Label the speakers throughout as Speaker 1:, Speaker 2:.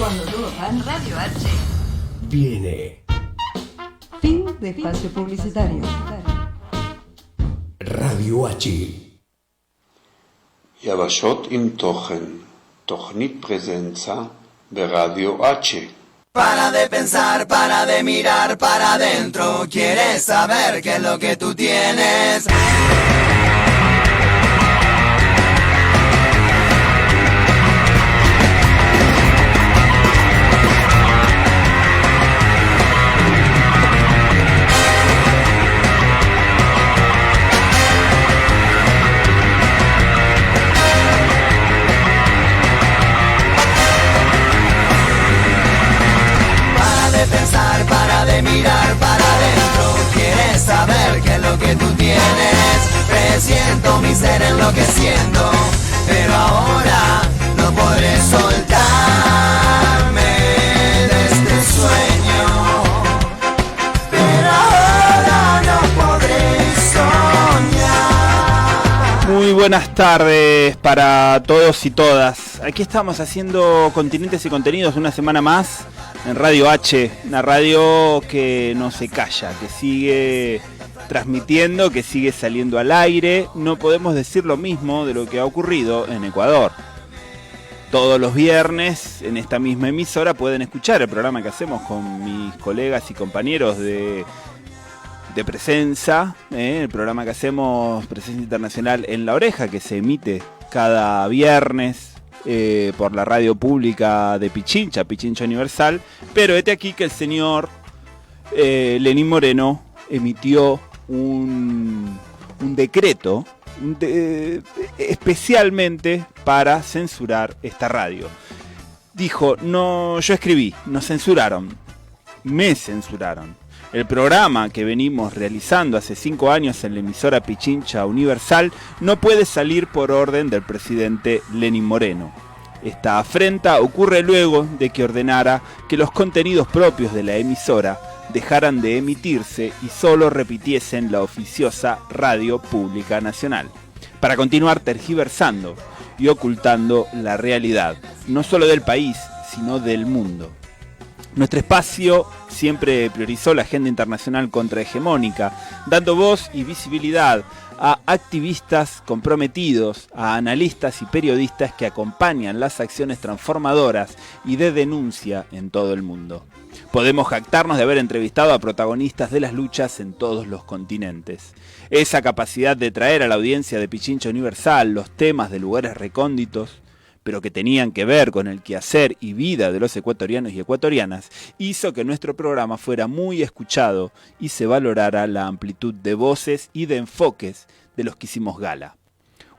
Speaker 1: Cuando todo va en Radio H.
Speaker 2: Viene.
Speaker 1: Fin de espacio publicitario.
Speaker 2: Radio H.
Speaker 3: יבשות עם תוכן, תוכנית פרזנצה ברדיו H.
Speaker 4: Para de pensar, para de mirar para adentro. ¿Quieres saber qué es lo que tú tienes? Para de mirar para adentro. ¿Quieres saber qué es lo que tú tienes? Presiento mi ser enloqueciendo, pero ahora no podré soltarme de este sueño. Pero ahora no podré soñar.
Speaker 5: Muy buenas tardes para todos y todas. Aquí estamos haciendo Continentes y Contenidos una semana más en Radio H, una radio que no se calla, que sigue transmitiendo, que sigue saliendo al aire. No podemos decir lo mismo de lo que ha ocurrido en Ecuador. Todos los viernes en esta misma emisora pueden escuchar el programa que hacemos con mis colegas y compañeros de Presenza, el programa que hacemos Presencia Internacional en La Oreja, que se emite cada viernes por la radio pública de Pichincha Universal. Pero este aquí que el señor Lenín Moreno emitió un decreto especialmente para censurar esta radio. Dijo, no, yo escribí, nos censuraron, me censuraron. El programa que venimos realizando hace 5 años en la emisora Pichincha Universal no puede salir por orden del presidente Lenín Moreno. Esta afrenta ocurre luego de que ordenara que los contenidos propios de la emisora dejaran de emitirse y solo repitiesen la oficiosa Radio Pública Nacional, para continuar tergiversando y ocultando la realidad, no solo del país, sino del mundo. Nuestro espacio siempre priorizó la agenda internacional contrahegemónica, dando voz y visibilidad a activistas comprometidos, a analistas y periodistas que acompañan las acciones transformadoras y de denuncia en todo el mundo. Podemos jactarnos de haber entrevistado a protagonistas de las luchas en todos los continentes. Esa capacidad de traer a la audiencia de Pichincha Universal los temas de lugares recónditos, pero que tenían que ver con el quehacer y vida de los ecuatorianos y ecuatorianas, hizo que nuestro programa fuera muy escuchado y se valorara la amplitud de voces y de enfoques de los que hicimos gala.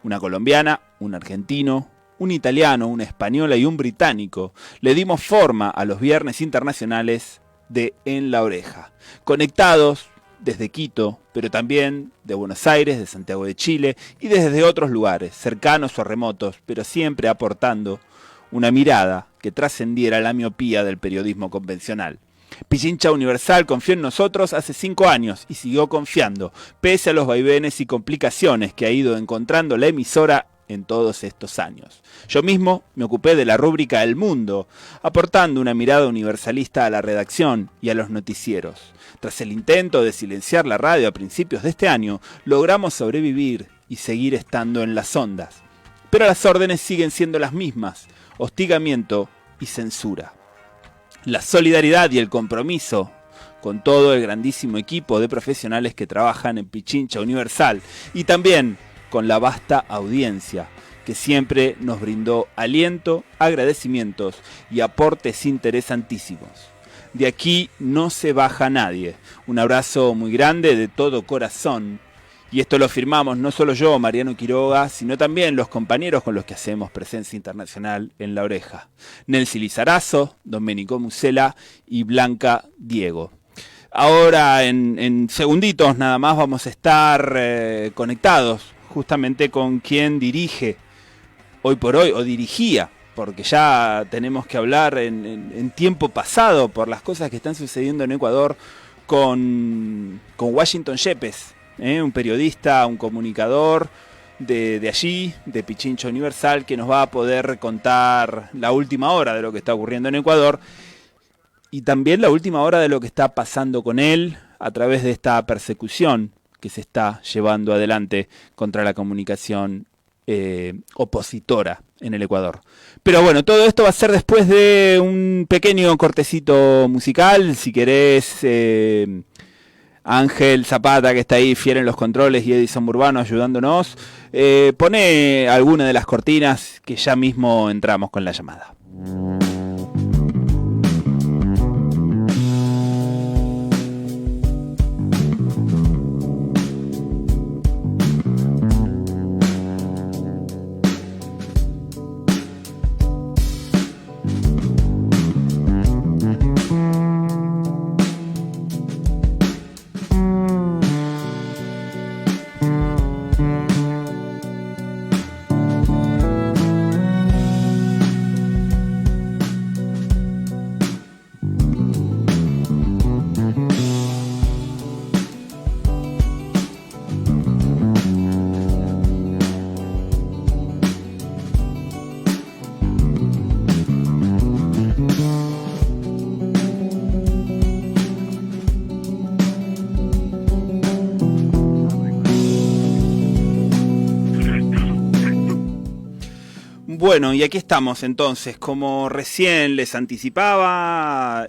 Speaker 5: Una colombiana, un argentino, un italiano, una española y un británico le dimos forma a los viernes internacionales de En la Oreja, conectados desde Quito, pero también de Buenos Aires, de Santiago de Chile y desde otros lugares, cercanos o remotos, pero siempre aportando una mirada que trascendiera la miopía del periodismo convencional. Pichincha Universal confió en nosotros hace 5 años y siguió confiando, pese a los vaivenes y complicaciones que ha ido encontrando la emisora en todos estos años. Yo mismo me ocupé de la rúbrica El Mundo, aportando una mirada universalista a la redacción y a los noticieros. Tras el intento de silenciar la radio a principios de este año, logramos sobrevivir y seguir estando en las ondas. Pero las órdenes siguen siendo las mismas: hostigamiento y censura. La solidaridad y el compromiso con todo el grandísimo equipo de profesionales que trabajan en Pichincha Universal y también con la vasta audiencia que siempre nos brindó aliento, agradecimientos y aportes interesantísimos. De aquí no se baja nadie. Un abrazo muy grande de todo corazón. Y esto lo firmamos no solo yo, Mariano Quiroga, sino también los compañeros con los que hacemos Presencia Internacional en La Oreja: Nelsi Lizarazo, Domenico Musela y Blanca Diego. Ahora en segunditos nada más vamos a estar conectados justamente con quien dirige hoy por hoy, o dirigía, porque ya tenemos que hablar en tiempo pasado por las cosas que están sucediendo en Ecuador, con Washington Yepes, un periodista, un comunicador de allí, de Pichincha Universal, que nos va a poder contar la última hora de lo que está ocurriendo en Ecuador y también la última hora de lo que está pasando con él a través de esta persecución que se está llevando adelante contra la comunicación opositora en el Ecuador. Pero bueno, todo esto va a ser después de un pequeño cortecito musical. Si querés, Ángel Zapata, que está ahí fiel en los controles, y Edison Burbano ayudándonos, pone alguna de las cortinas que ya mismo entramos con la llamada. Bueno, y aquí estamos entonces, como recién les anticipaba,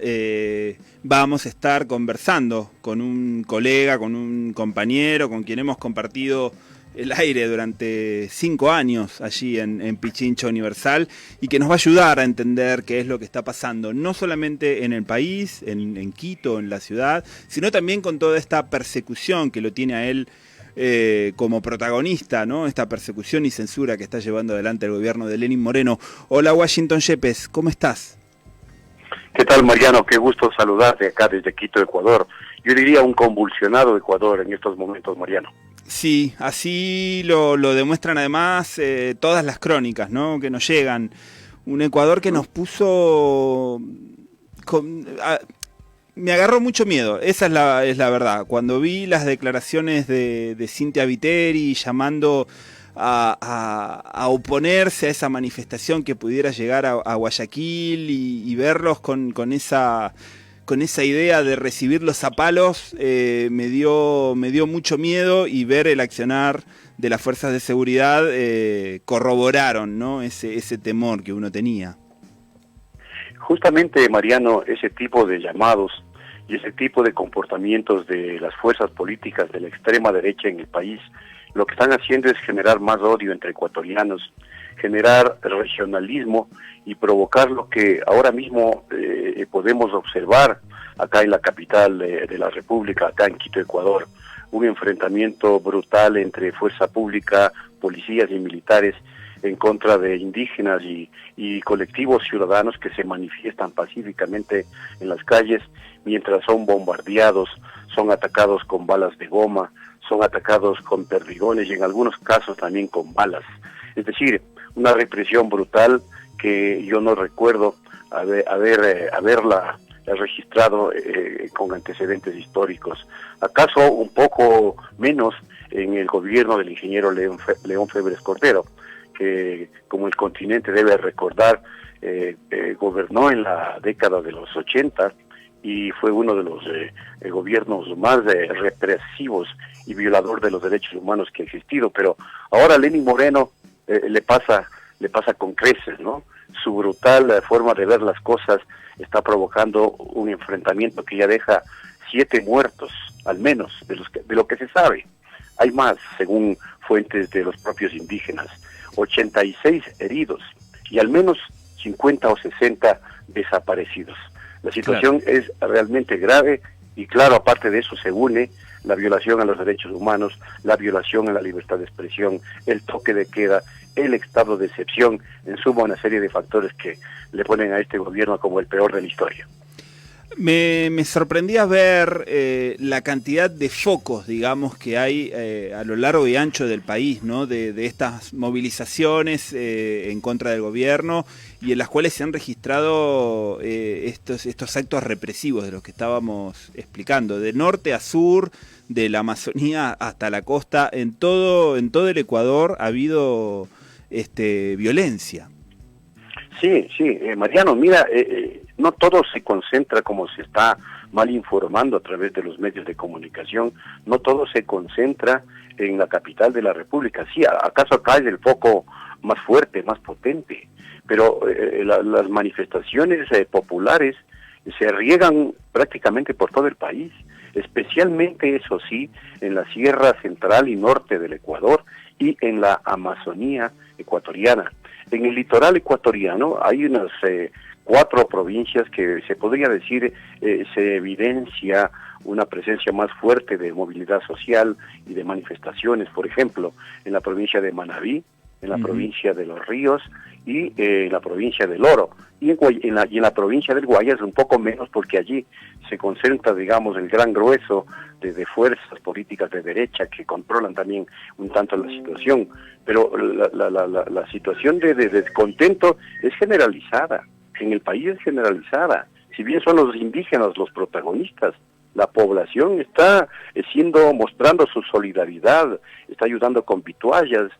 Speaker 5: vamos a estar conversando con un colega, con un compañero, con quien hemos compartido el aire durante 5 años allí en Pichincha Universal, y que nos va a ayudar a entender qué es lo que está pasando, no solamente en el país, en Quito, en la ciudad, sino también con toda esta persecución que lo tiene a él como protagonista, ¿no? Esta persecución y censura que está llevando adelante el gobierno de Lenín Moreno. Hola, Washington Yepes, ¿cómo estás?
Speaker 6: ¿Qué tal, Mariano? Qué gusto saludarte acá desde Quito, Ecuador. Yo diría un convulsionado Ecuador en estos momentos, Mariano.
Speaker 5: Sí, así lo demuestran además todas las crónicas, ¿no?, que nos llegan. Un Ecuador que nos puso... me agarró mucho miedo, esa es la verdad. Cuando vi las declaraciones de Cynthia Viteri llamando a oponerse a esa manifestación que pudiera llegar a Guayaquil y verlos con esa idea de recibirlos a palos, me dio mucho miedo, y ver el accionar de las fuerzas de seguridad corroboraron, ¿no?, ese temor que uno tenía.
Speaker 6: Justamente, Mariano, ese tipo de llamados y ese tipo de comportamientos de las fuerzas políticas de la extrema derecha en el país, lo que están haciendo es generar más odio entre ecuatorianos, generar regionalismo y provocar lo que ahora mismo podemos observar acá en la capital de la República, acá en Quito, Ecuador, un enfrentamiento brutal entre fuerza pública, policías y militares en contra de indígenas y colectivos ciudadanos que se manifiestan pacíficamente en las calles, mientras son bombardeados, son atacados con balas de goma, son atacados con perdigones y en algunos casos también con balas. Es decir, una represión brutal que yo no recuerdo haberla registrado con antecedentes históricos. ¿Acaso un poco menos en el gobierno del ingeniero León Febres Cordero, que, como el continente debe recordar, gobernó en la década de los 80 y fue uno de los gobiernos más represivos y violador de los derechos humanos que ha existido? Pero ahora Lenín Moreno le pasa con creces, ¿no? Su brutal forma de ver las cosas está provocando un enfrentamiento que ya deja 7 muertos, al menos, de lo que se sabe. Hay más, según fuentes de los propios indígenas. 86 heridos y al menos 50 o 60 desaparecidos. La situación es realmente grave y, claro, aparte de eso se une la violación a los derechos humanos, la violación a la libertad de expresión, el toque de queda, el estado de excepción, en suma una serie de factores que le ponen a este gobierno como el peor de la historia.
Speaker 5: Me sorprendía ver la cantidad de focos, digamos, que hay a lo largo y ancho del país, ¿no? De estas movilizaciones en contra del gobierno y en las cuales se han registrado estos actos represivos de los que estábamos explicando, de norte a sur, de la Amazonía hasta la costa, en todo el Ecuador ha habido violencia.
Speaker 6: Sí, Mariano, mira, no todo se concentra, como se está mal informando a través de los medios de comunicación, no todo se concentra en la capital de la República. Sí, acaso acá es el foco más fuerte, más potente, pero las manifestaciones populares se riegan prácticamente por todo el país, especialmente, eso sí, en la Sierra Central y Norte del Ecuador y en la Amazonía ecuatoriana. En el litoral ecuatoriano hay unas 4 provincias que se podría decir se evidencia una presencia más fuerte de movilidad social y de manifestaciones, por ejemplo, en la provincia de Manabí, en la provincia de Los Ríos y en la provincia del Oro. Y en la provincia del Guayas un poco menos, porque allí se concentra, digamos, el gran grueso de fuerzas políticas de derecha que controlan también un tanto la situación. Pero la situación de descontento es generalizada, en el país es generalizada. Si bien son los indígenas los protagonistas, la población está mostrando su solidaridad, está ayudando con vituallas,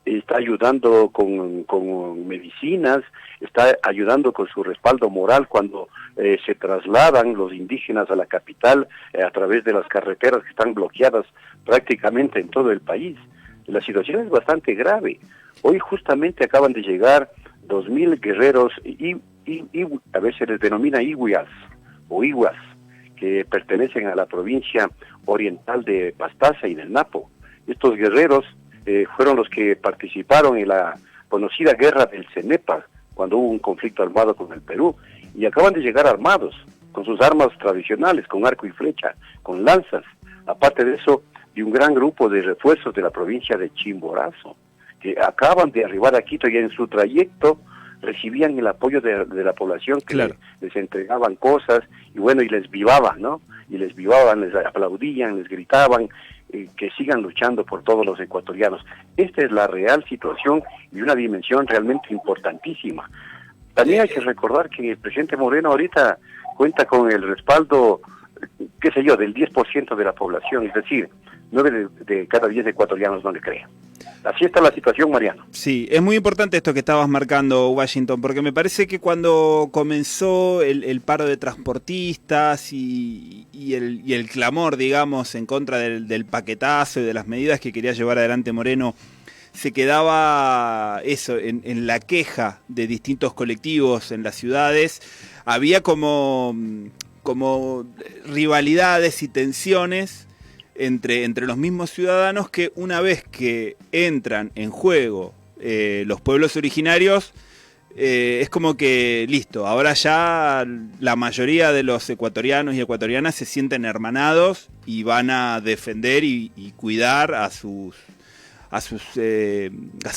Speaker 6: está ayudando con medicinas, está ayudando con su respaldo moral cuando se trasladan los indígenas a la capital a través de las carreteras que están bloqueadas prácticamente en todo el país. La situación es bastante grave. Hoy justamente acaban de llegar 2.000 guerreros y a veces se les denomina iguas o iguas, que pertenecen a la provincia oriental de Pastaza y del Napo. Estos guerreros fueron los que participaron en la conocida guerra del Cenepa, cuando hubo un conflicto armado con el Perú, y acaban de llegar armados, con sus armas tradicionales, con arco y flecha, con lanzas. Aparte de eso, de un gran grupo de refuerzos de la provincia de Chimborazo, que acaban de arribar a Quito y en su trayecto recibían el apoyo de la población que
Speaker 5: claro,
Speaker 6: les entregaban cosas y bueno, y les vivaban, ¿no? Y les vivaban, les aplaudían, les gritaban que sigan luchando por todos los ecuatorianos. Esta es la real situación y una dimensión realmente importantísima. También hay que recordar que el presidente Moreno ahorita cuenta con el respaldo, qué sé yo, del 10% de la población, es decir, 9 de cada 10 ecuatorianos no le creen. Así está la situación, Mariano.
Speaker 5: Sí, es muy importante esto que estabas marcando, Washington, porque me parece que cuando comenzó el paro de transportistas y el clamor, digamos, en contra del paquetazo y de las medidas que quería llevar adelante Moreno, se quedaba eso, en la queja de distintos colectivos en las ciudades, había como rivalidades y tensiones entre los mismos ciudadanos que una vez que entran en juego los pueblos originarios, es como que listo, ahora ya la mayoría de los ecuatorianos y ecuatorianas se sienten hermanados y van a defender y cuidar a su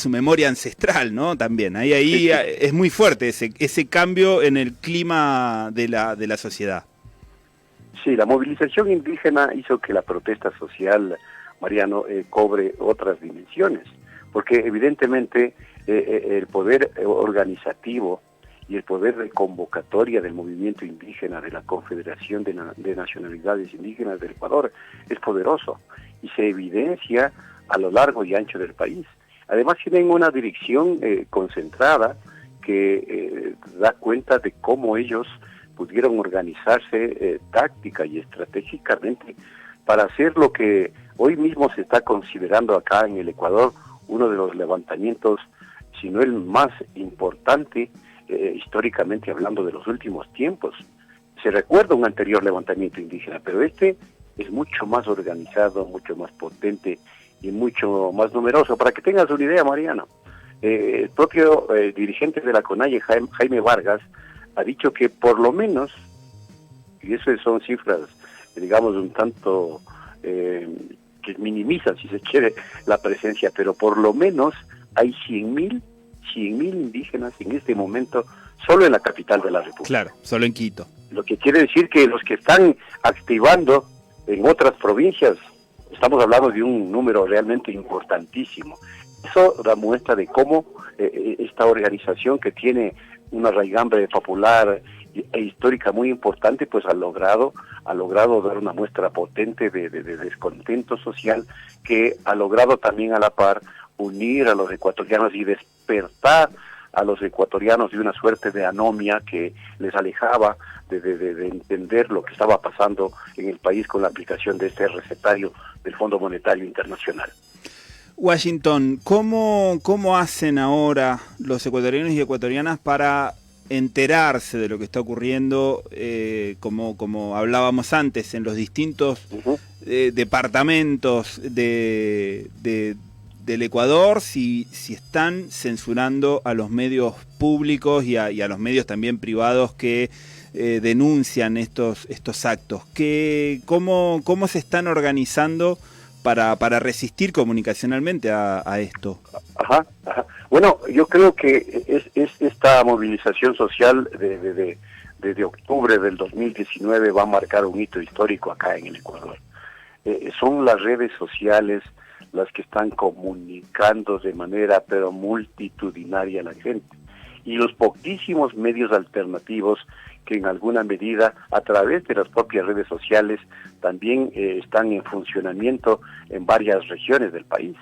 Speaker 5: memoria ancestral, ¿no? También, ahí es muy fuerte ese cambio en el clima de la sociedad.
Speaker 6: Sí, la movilización indígena hizo que la protesta social, Mariano, cobre otras dimensiones, porque evidentemente el poder organizativo y el poder de convocatoria del movimiento indígena de la Confederación de Nacionalidades Indígenas del Ecuador es poderoso y se evidencia a lo largo y ancho del país. Además tienen una dirección concentrada que da cuenta de cómo ellos pudieron organizarse táctica y estratégicamente para hacer lo que hoy mismo se está considerando acá en el Ecuador uno de los levantamientos, si no el más importante históricamente hablando de los últimos tiempos. Se recuerda un anterior levantamiento indígena, pero este es mucho más organizado, mucho más potente y mucho más numeroso. Para que tengas una idea, Mariano, el propio dirigente de la CONAIE, Jaime Vargas, ha dicho que por lo menos, y eso son cifras, digamos, un tanto que minimizan, si se quiere, la presencia, pero por lo menos hay 100.000 indígenas en este momento solo en la capital de la República.
Speaker 5: Claro, solo en Quito.
Speaker 6: Lo que quiere decir que los que están activando en otras provincias, estamos hablando de un número realmente importantísimo. Eso da muestra de cómo esta organización, que tiene una raigambre popular e histórica muy importante, pues ha logrado dar una muestra potente de descontento social, que ha logrado también a la par unir a los ecuatorianos y despertar a los ecuatorianos de una suerte de anomia que les alejaba de entender lo que estaba pasando en el país con la aplicación de este recetario del Fondo Monetario Internacional.
Speaker 5: Washington, ¿cómo hacen ahora los ecuatorianos y ecuatorianas para enterarse de lo que está ocurriendo, como hablábamos antes, en los distintos departamentos del Ecuador, si están censurando a los medios públicos y a los medios también privados que denuncian estos actos? ¿Cómo se están organizando para resistir comunicacionalmente a esto?
Speaker 6: Ajá. Bueno, yo creo que es esta movilización social de octubre del 2019 va a marcar un hito histórico acá en el Ecuador. Son las redes sociales las que están comunicando de manera pero multitudinaria a la gente, y los poquísimos medios alternativos que en alguna medida a través de las propias redes sociales también están en funcionamiento en varias regiones del país.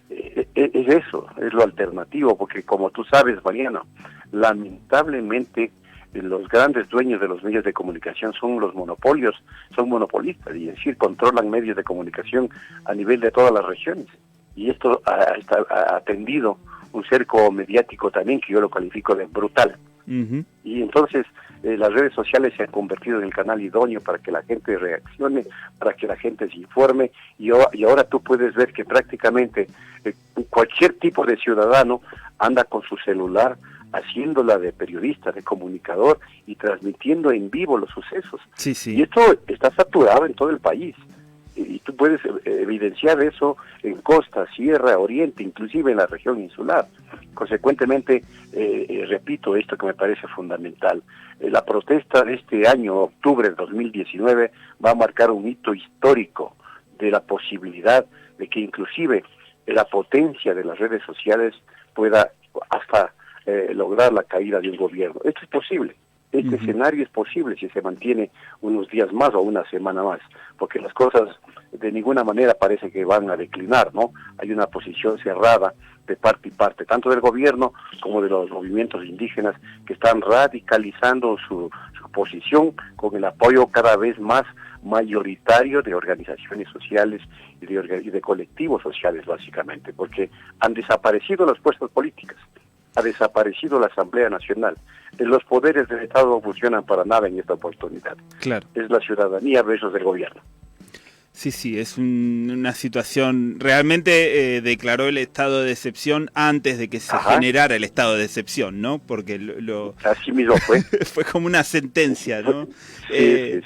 Speaker 6: Es eso, es lo alternativo, porque como tú sabes, Mariano, lamentablemente los grandes dueños de los medios de comunicación son los monopolios, son monopolistas, y es decir, controlan medios de comunicación a nivel de todas las regiones. Y esto ha tendido un cerco mediático también que yo lo califico de brutal. Uh-huh. Y entonces las redes sociales se han convertido en el canal idóneo para que la gente reaccione, para que la gente se informe, y ahora tú puedes ver que prácticamente cualquier tipo de ciudadano anda con su celular haciéndola de periodista, de comunicador, y transmitiendo en vivo los sucesos.
Speaker 5: Sí, sí.
Speaker 6: Y esto está saturado en todo el país. Y tú puedes evidenciar eso en costa, sierra, oriente, inclusive en la región insular. Consecuentemente, repito esto que me parece fundamental. La protesta de este año, octubre de 2019, va a marcar un hito histórico de la posibilidad de que inclusive la potencia de las redes sociales pueda hasta lograr la caída de un gobierno. Esto es posible. Este escenario es posible si se mantiene unos días más o una semana más, porque las cosas de ninguna manera parece que van a declinar, ¿no? Hay una posición cerrada de parte y parte, tanto del gobierno como de los movimientos indígenas, que están radicalizando su posición con el apoyo cada vez más mayoritario de organizaciones sociales y de colectivos sociales, básicamente, porque han desaparecido las fuerzas políticas, ha desaparecido la Asamblea Nacional. Los poderes del Estado no funcionan para nada en esta oportunidad.
Speaker 5: Claro.
Speaker 6: Es la ciudadanía versus el gobierno.
Speaker 5: Sí, es una situación, realmente declaró el estado de excepción antes de que se generara el estado de excepción, ¿no? Porque
Speaker 6: así mismo fue.
Speaker 5: fue como una sentencia, ¿no?
Speaker 6: Sí.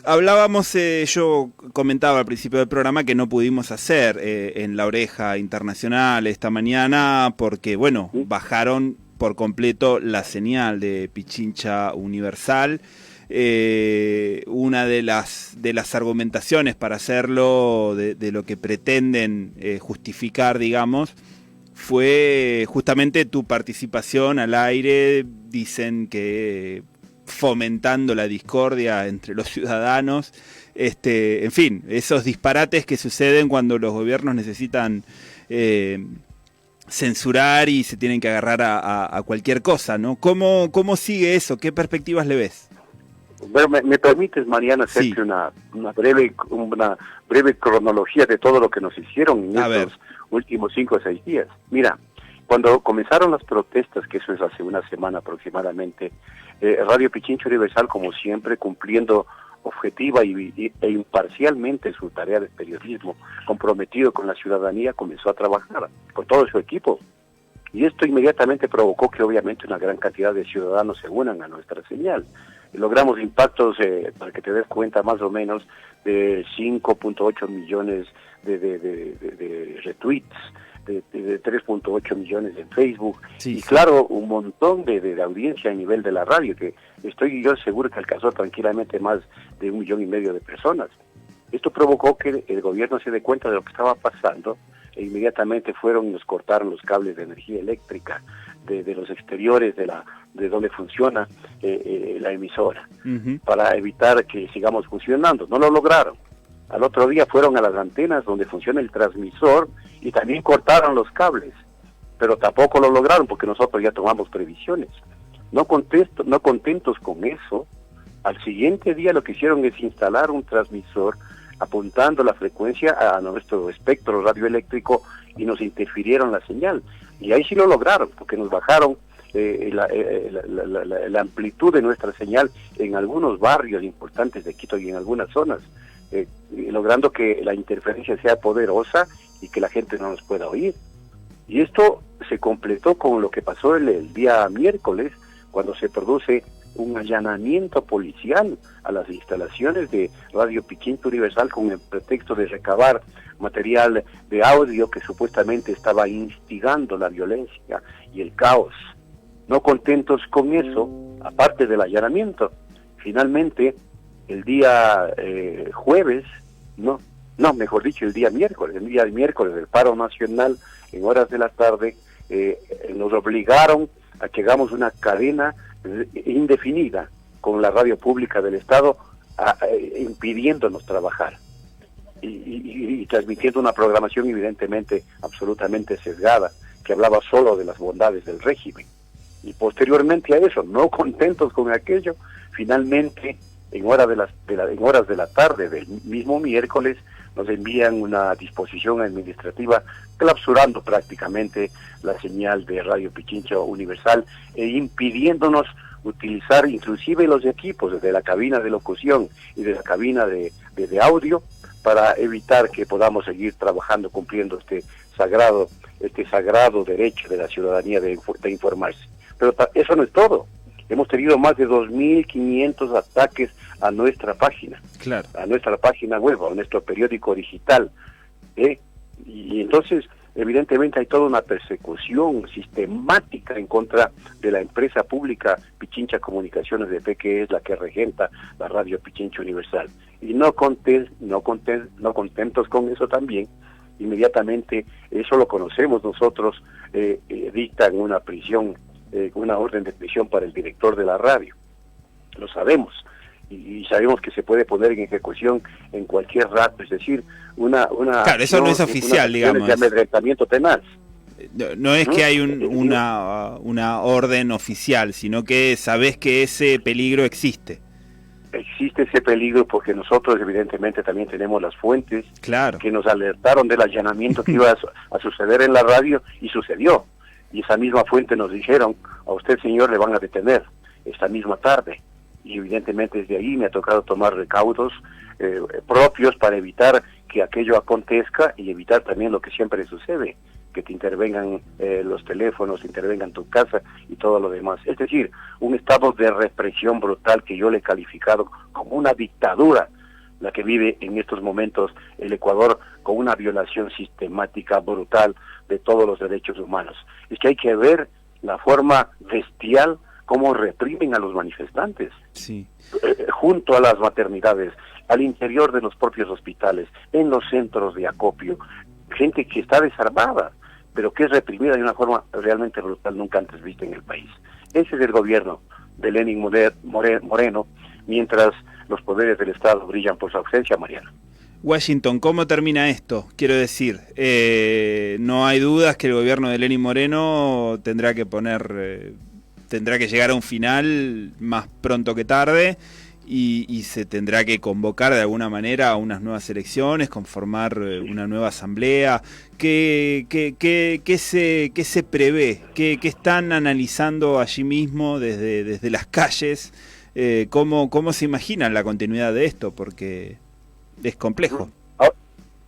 Speaker 5: Hablábamos, yo comentaba al principio del programa que no pudimos hacer en La Oreja Internacional esta mañana porque, bueno, bajaron por completo la señal de Pichincha Universal. Una de las argumentaciones para hacerlo, de lo que pretenden justificar, digamos, fue justamente tu participación al aire. Dicen que fomentando la discordia entre los ciudadanos, en fin, esos disparates que suceden cuando los gobiernos necesitan censurar y se tienen que agarrar a cualquier cosa, ¿no? ¿Cómo sigue eso? ¿Qué perspectivas le ves?
Speaker 6: Bueno, me permites, Mariana, hacerte una breve cronología de todo lo que nos hicieron en estos últimos 5 o 6 días. Mira, cuando comenzaron las protestas, que eso es hace una semana aproximadamente, Radio Pichincha Universal, como siempre, cumpliendo objetiva e imparcialmente su tarea de periodismo, comprometido con la ciudadanía, comenzó a trabajar con todo su equipo. Y esto inmediatamente provocó que obviamente una gran cantidad de ciudadanos se unan a nuestra señal. Logramos impactos, para que te des cuenta, más o menos de 5.8 millones de retweets, de 3.8 millones en Facebook,
Speaker 5: Sí,
Speaker 6: y
Speaker 5: sí.
Speaker 6: claro, un montón de audiencia a nivel de la radio, que estoy yo seguro que alcanzó tranquilamente más de 1,5 millones de personas. Esto provocó que el gobierno se dé cuenta de lo que estaba pasando, e inmediatamente fueron y nos cortaron los cables de energía eléctrica de los exteriores de donde funciona la emisora,
Speaker 5: Ujú.
Speaker 6: para evitar que sigamos funcionando. No lo lograron. Al otro día fueron a las antenas donde funciona el transmisor y también cortaron los cables, pero tampoco lo lograron porque nosotros ya tomamos previsiones. No contentos con eso, al siguiente día lo que hicieron es instalar un transmisor apuntando la frecuencia a nuestro espectro radioeléctrico y nos interfirieron la señal. Y ahí sí lo lograron, porque nos bajaron la amplitud de nuestra señal en algunos barrios importantes de Quito y en algunas zonas, logrando que la interferencia sea poderosa y que la gente no nos pueda oír. Y esto se completó con lo que pasó el día miércoles, cuando se produce un allanamiento policial a las instalaciones de Radio Pichincha Universal con el pretexto de recabar material de audio que supuestamente estaba instigando la violencia y el caos. No contentos con eso, aparte del allanamiento, finalmente el día jueves, mejor dicho, el día miércoles del paro nacional, en horas de la tarde, nos obligaron a que hagamos una cadena indefinida con la radio pública del Estado, impidiéndonos trabajar y transmitiendo una programación evidentemente absolutamente sesgada, que hablaba solo de las bondades del régimen. Y posteriormente a eso, no contentos con aquello, finalmente en horas de la tarde del mismo miércoles nos envían una disposición administrativa clausurando prácticamente la señal de Radio Pichincha Universal e impidiéndonos utilizar inclusive los equipos desde la cabina de locución y de la cabina de audio para evitar que podamos seguir trabajando cumpliendo este sagrado derecho de la ciudadanía de informarse. Pero eso no es todo. Hemos tenido más de 2.500 ataques a nuestra página,
Speaker 5: Claro.
Speaker 6: a nuestra página web, a nuestro periódico digital. Y entonces, evidentemente, hay toda una persecución sistemática en contra de la empresa pública Pichincha Comunicaciones de P, que es la que regenta la Radio Pichincha Universal. Y no contentos con eso también, inmediatamente, eso lo conocemos nosotros, dictan una prisión, una orden de prisión para el director de la radio. Lo sabemos. Y sabemos que se puede poner en ejecución en cualquier rato, es decir, una
Speaker 5: Claro, eso no es oficial, digamos.
Speaker 6: De amedrentamiento tenaz.
Speaker 5: No es que hay una orden oficial, sino que sabés que ese peligro existe.
Speaker 6: Existe ese peligro porque nosotros evidentemente también tenemos las fuentes
Speaker 5: Claro.
Speaker 6: que nos alertaron del allanamiento que iba a suceder en la radio, y sucedió. Y esa misma fuente nos dijeron: a usted, señor, le van a detener esta misma tarde. Y evidentemente desde ahí me ha tocado tomar recaudos propios para evitar que aquello acontezca y evitar también lo que siempre sucede, que te intervengan los teléfonos, te intervengan tu casa y todo lo demás. Es decir, un estado de represión brutal que yo le he calificado como una dictadura, la que vive en estos momentos el Ecuador, con una violación sistemática brutal de todos los derechos humanos. Es que hay que ver la forma bestial cómo reprimen a los manifestantes,
Speaker 5: Sí.
Speaker 6: Junto a las maternidades, al interior de los propios hospitales, en los centros de acopio, gente que está desarmada, pero que es reprimida de una forma realmente brutal, nunca antes vista en el país. Ese es el gobierno de Lenín Moreno, mientras los poderes del Estado brillan por su ausencia, Mariano.
Speaker 5: Washington, ¿cómo termina esto? Quiero decir, no hay dudas que el gobierno de Lenín Moreno tendrá que llegar a un final más pronto que tarde y se tendrá que convocar de alguna manera a unas nuevas elecciones, conformar una nueva asamblea. ¿Qué se prevé? ¿Qué están analizando allí mismo desde las calles? ¿Cómo se imaginan la continuidad de esto? Porque es complejo.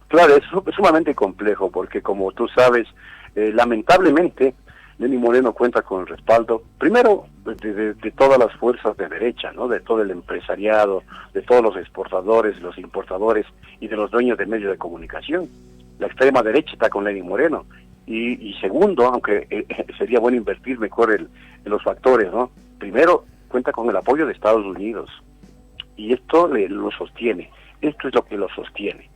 Speaker 6: Claro, es sumamente complejo porque, como tú sabes, lamentablemente Lenín Moreno cuenta con el respaldo, primero, de todas las fuerzas de derecha, ¿no? De todo el empresariado, de todos los exportadores, los importadores y de los dueños de medios de comunicación. La extrema derecha está con Lenín Moreno Y segundo, aunque sería bueno invertir mejor en los factores, ¿no? Primero, cuenta con el apoyo de Estados Unidos. Y esto lo sostiene. Esto es lo que lo sostiene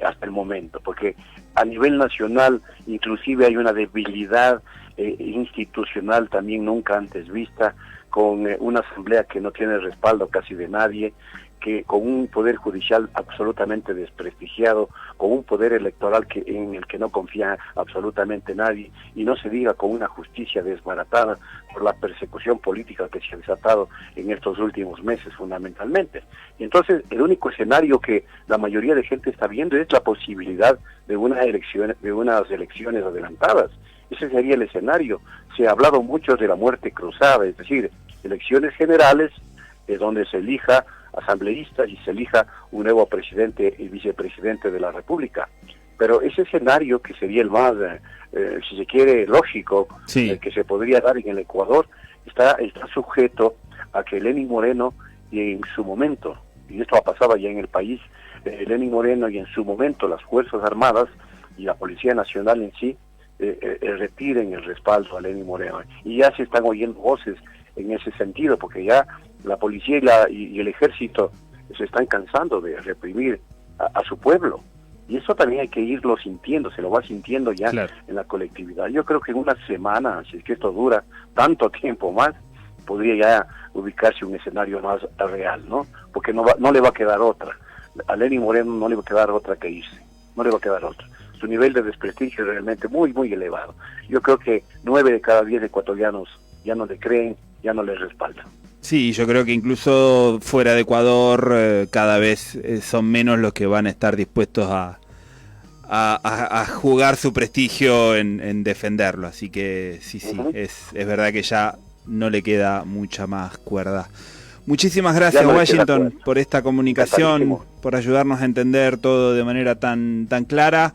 Speaker 6: hasta el momento. Porque a nivel nacional, inclusive hay una debilidad institucional también nunca antes vista, con una asamblea que no tiene respaldo casi de nadie, que con un poder judicial absolutamente desprestigiado, con un poder electoral en el que no confía absolutamente nadie, y no se diga con una justicia desbaratada por la persecución política que se ha desatado en estos últimos meses fundamentalmente. Y entonces el único escenario que la mayoría de gente está viendo es la posibilidad de unas elecciones adelantadas. Ese sería el escenario. Se ha hablado mucho de la muerte cruzada, es decir, elecciones generales donde se elija asambleístas y se elija un nuevo presidente y vicepresidente de la República. Pero ese escenario, que sería el más, si se quiere, lógico,
Speaker 5: sí,
Speaker 6: que se podría dar en el Ecuador, está sujeto a que Lenín Moreno, y en su momento, y esto ha pasado ya en el país, Lenín Moreno y en su momento las Fuerzas Armadas y la Policía Nacional en sí, retiren el respaldo a Lenín Moreno. Y ya se están oyendo voces en ese sentido, porque ya la policía y el ejército se están cansando de reprimir a su pueblo. Y eso también hay que irlo sintiendo, se lo va sintiendo ya, claro, en la colectividad. Yo creo que en una semana, si es que esto dura tanto tiempo más, podría ya ubicarse un escenario más real, ¿no? Porque no le va a quedar otra. A Lenín Moreno no le va a quedar otra que irse, no le va a quedar otra. Su nivel de desprestigio es realmente muy, muy elevado. Yo creo que 9 de cada 10 ecuatorianos ya no le creen, ya no le respaldan.
Speaker 5: Sí, yo creo que incluso fuera de Ecuador cada vez son menos los que van a estar dispuestos a jugar su prestigio en defenderlo. Así que sí, es verdad que ya no le queda mucha más cuerda. Muchísimas gracias, Washington, por esta comunicación, por ayudarnos a entender todo de manera tan clara.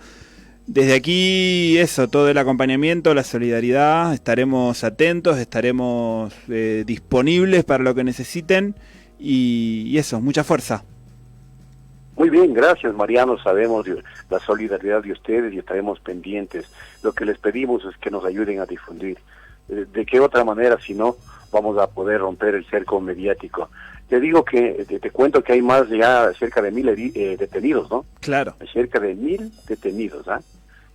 Speaker 5: Desde aquí, todo el acompañamiento, la solidaridad, estaremos atentos, estaremos disponibles para lo que necesiten y mucha fuerza.
Speaker 6: Muy bien, gracias, Mariano, sabemos la solidaridad de ustedes y estaremos pendientes. Lo que les pedimos es que nos ayuden a difundir. ¿De qué otra manera, si no, vamos a poder romper el cerco mediático? Te digo que, te cuento que hay más ya cerca de 1000 detenidos, ¿no? Claro. Cerca de 1000 detenidos, ¿ah?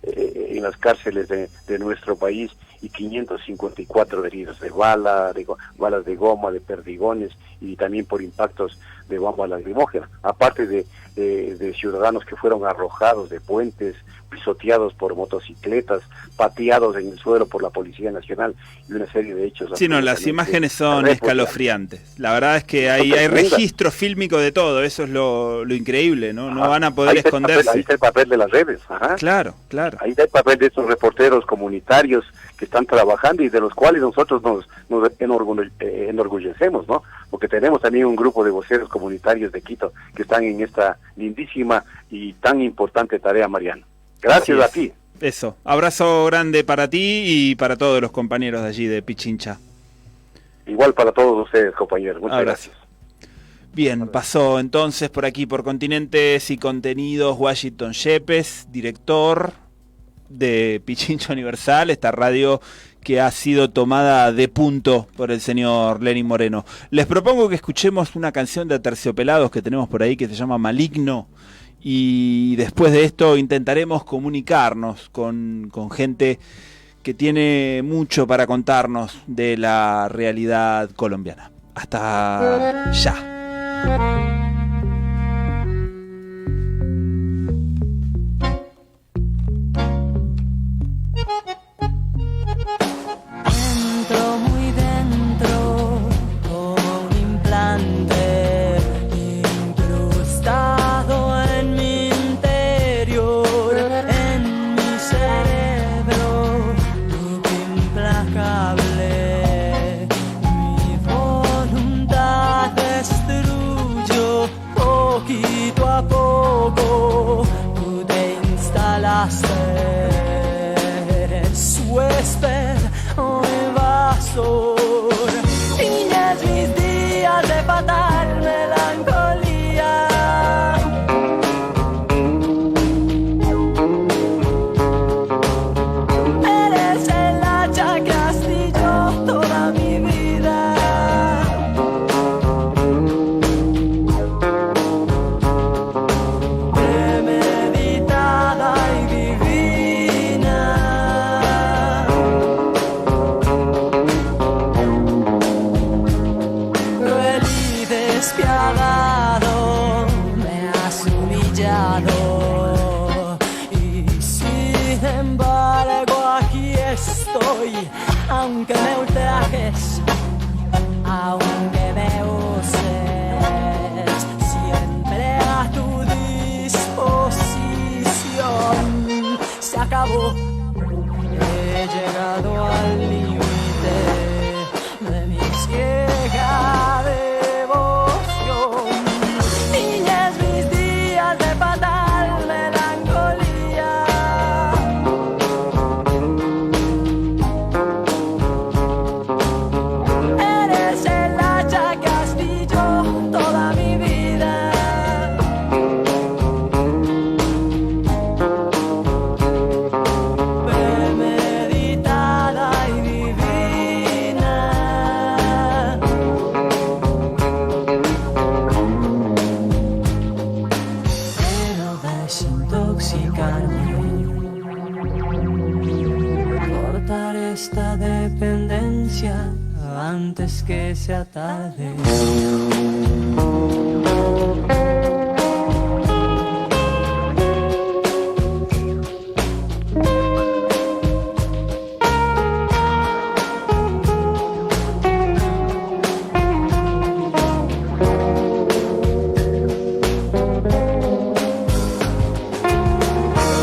Speaker 6: En las cárceles de nuestro país, y 554 heridos de balas de goma, de perdigones, y también por impactos de bomba lacrimógena, aparte de ciudadanos que fueron arrojados de puentes, pisoteados por motocicletas, pateados en el suelo por la Policía Nacional, y una serie de hechos.
Speaker 5: Sí, no, las imágenes son escalofriantes. La verdad es que hay registro fílmico de todo, eso es lo increíble, ¿no? No van a poder esconderse.
Speaker 6: Ahí está el papel de las redes. Ajá.
Speaker 5: Claro.
Speaker 6: Ahí está el papel de estos reporteros comunitarios que están trabajando y de los cuales nosotros nos enorgullecemos, ¿no? Porque tenemos también un grupo de voceros comunitarios de Quito que están en esta lindísima y tan importante tarea, Mariano. Gracias a ti.
Speaker 5: Eso, abrazo grande para ti y para todos los compañeros de allí de Pichincha.
Speaker 6: Igual para todos ustedes, compañeros. Muchas gracias.
Speaker 5: Bien, pasó entonces por aquí por Continentes y Contenidos Washington Yepes, director de Pichincha Universal, esta radio que ha sido tomada de punto por el señor Lenín Moreno. Les propongo que escuchemos una canción de Aterciopelados que tenemos por ahí que se llama Maligno, y después de esto intentaremos comunicarnos con gente que tiene mucho para contarnos de la realidad colombiana. Hasta ya.
Speaker 7: Entro muy dentro como un implante incrustado en mi interior, en mi cerebro, implacable. Mi voluntad destruyó poquito a poco. Tú te instalaste, eres huésped o invasor. Tienes mis días de fatal melancolía. despiadado, me has humillado. Y sin embargo aquí estoy, aunque me ultrajes, aunque me uses, siempre a tu disposición. Se acabó, he llegado al límite de mi ciega devoción. Niñez, mis días de fatal melancolía. Eres el hacha que astilló toda mi vida. Premeditada y divina. Quiero desintoxicarme, cortar esta dependencia antes que sea tarde.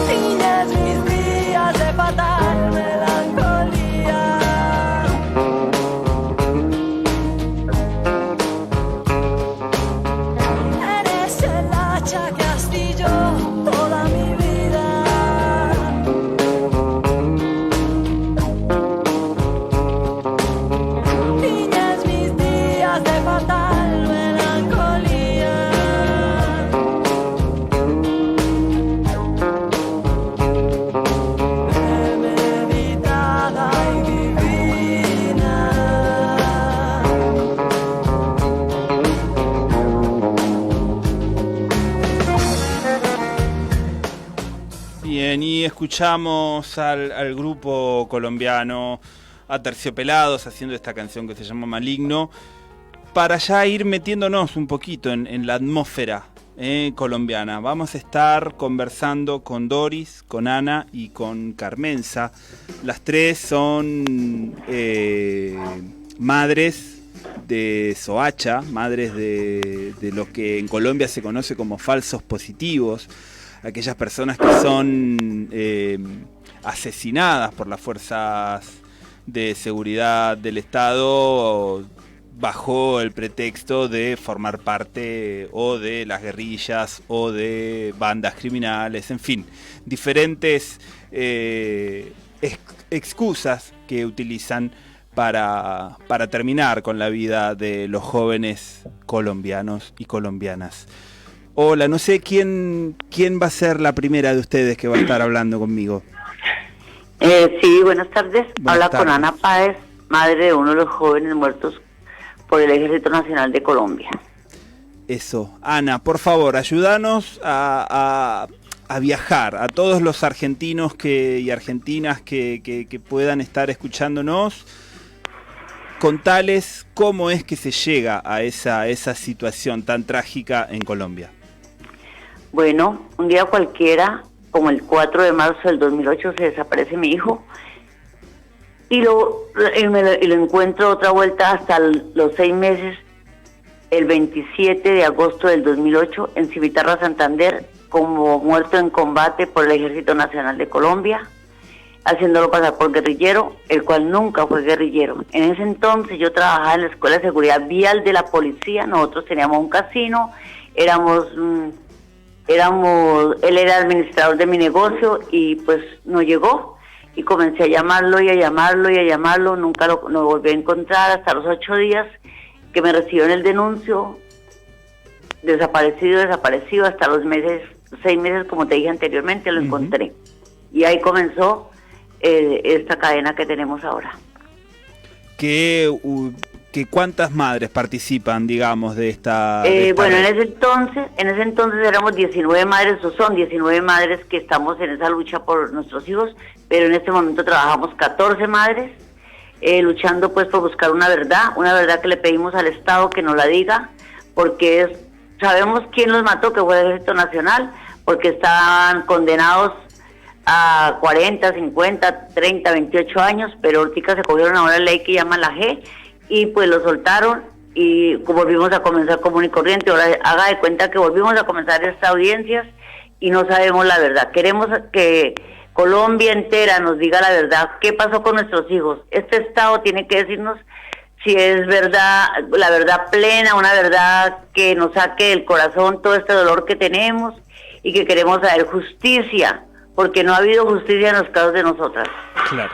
Speaker 7: Niñez, mis días de fatal melancolía. Eres el hacha que astilló toda mi vida. Niñez, mis días de fatal melancolía. Premeditada y divina.
Speaker 5: Bien, y escuchamos al grupo colombiano Aterciopelados haciendo esta canción que se llama Maligno, para ya ir metiéndonos un poquito en la atmósfera colombiana. Vamos a estar conversando con Doris, con Ana y con Carmenza. Las tres son madres de Soacha, madres de lo que en Colombia se conoce como falsos positivos, aquellas personas que son asesinadas por las fuerzas de seguridad del Estado bajo el pretexto de formar parte o de las guerrillas o de bandas criminales, en fin, diferentes excusas que utilizan para terminar con la vida de los jóvenes colombianos y colombianas. Hola, no sé quién va a ser la primera de ustedes que va a estar hablando conmigo.
Speaker 8: Sí, buenas tardes.
Speaker 5: Buenas
Speaker 8: Habla
Speaker 5: tardes.
Speaker 8: con Ana Páez, madre de uno de los jóvenes muertos por el Ejército Nacional de Colombia.
Speaker 5: Eso, Ana, por favor, ayúdanos a viajar a todos los argentinos y argentinas que puedan estar escuchándonos. Contales cómo es que se llega a esa situación tan trágica en Colombia.
Speaker 8: Bueno, un día cualquiera, como el 4 de marzo del 2008, se desaparece mi hijo y lo encuentro otra vuelta hasta los 6 meses, el 27 de agosto del 2008, en Cimitarra, Santander, como muerto en combate por el Ejército Nacional de Colombia, haciéndolo pasar por guerrillero, el cual nunca fue guerrillero. En ese entonces yo trabajaba en la Escuela de Seguridad Vial de la Policía, nosotros teníamos un casino, él era administrador de mi negocio y pues no llegó y comencé a llamarlo, nunca lo volví a encontrar hasta los 8 días que me recibió en el denuncio, desaparecido, hasta los 6 meses, como te dije anteriormente, lo encontré. Y ahí comenzó esta cadena que tenemos ahora.
Speaker 5: Que ¿cuántas madres participan, digamos, de esta
Speaker 8: bueno,
Speaker 5: red?
Speaker 8: en ese entonces éramos 19 madres, o son 19 madres que estamos en esa lucha por nuestros hijos, pero en este momento trabajamos 14 madres, luchando pues por buscar una verdad que le pedimos al Estado que nos la diga, porque sabemos quién los mató, que fue el Ejército Nacional, porque estaban condenados a 40, 50, 30, 28 años, pero ahorita se cogieron a una ley que llama la G, y pues lo soltaron, y volvimos a comenzar común y corriente. Ahora haga de cuenta que volvimos a comenzar estas audiencias, y no sabemos la verdad. Queremos que Colombia entera nos diga la verdad, qué pasó con nuestros hijos. Este Estado tiene que decirnos si es verdad, la verdad plena, una verdad que nos saque del corazón todo este dolor que tenemos, y que queremos saber justicia, porque no ha habido justicia en los casos de nosotras.
Speaker 5: Claro.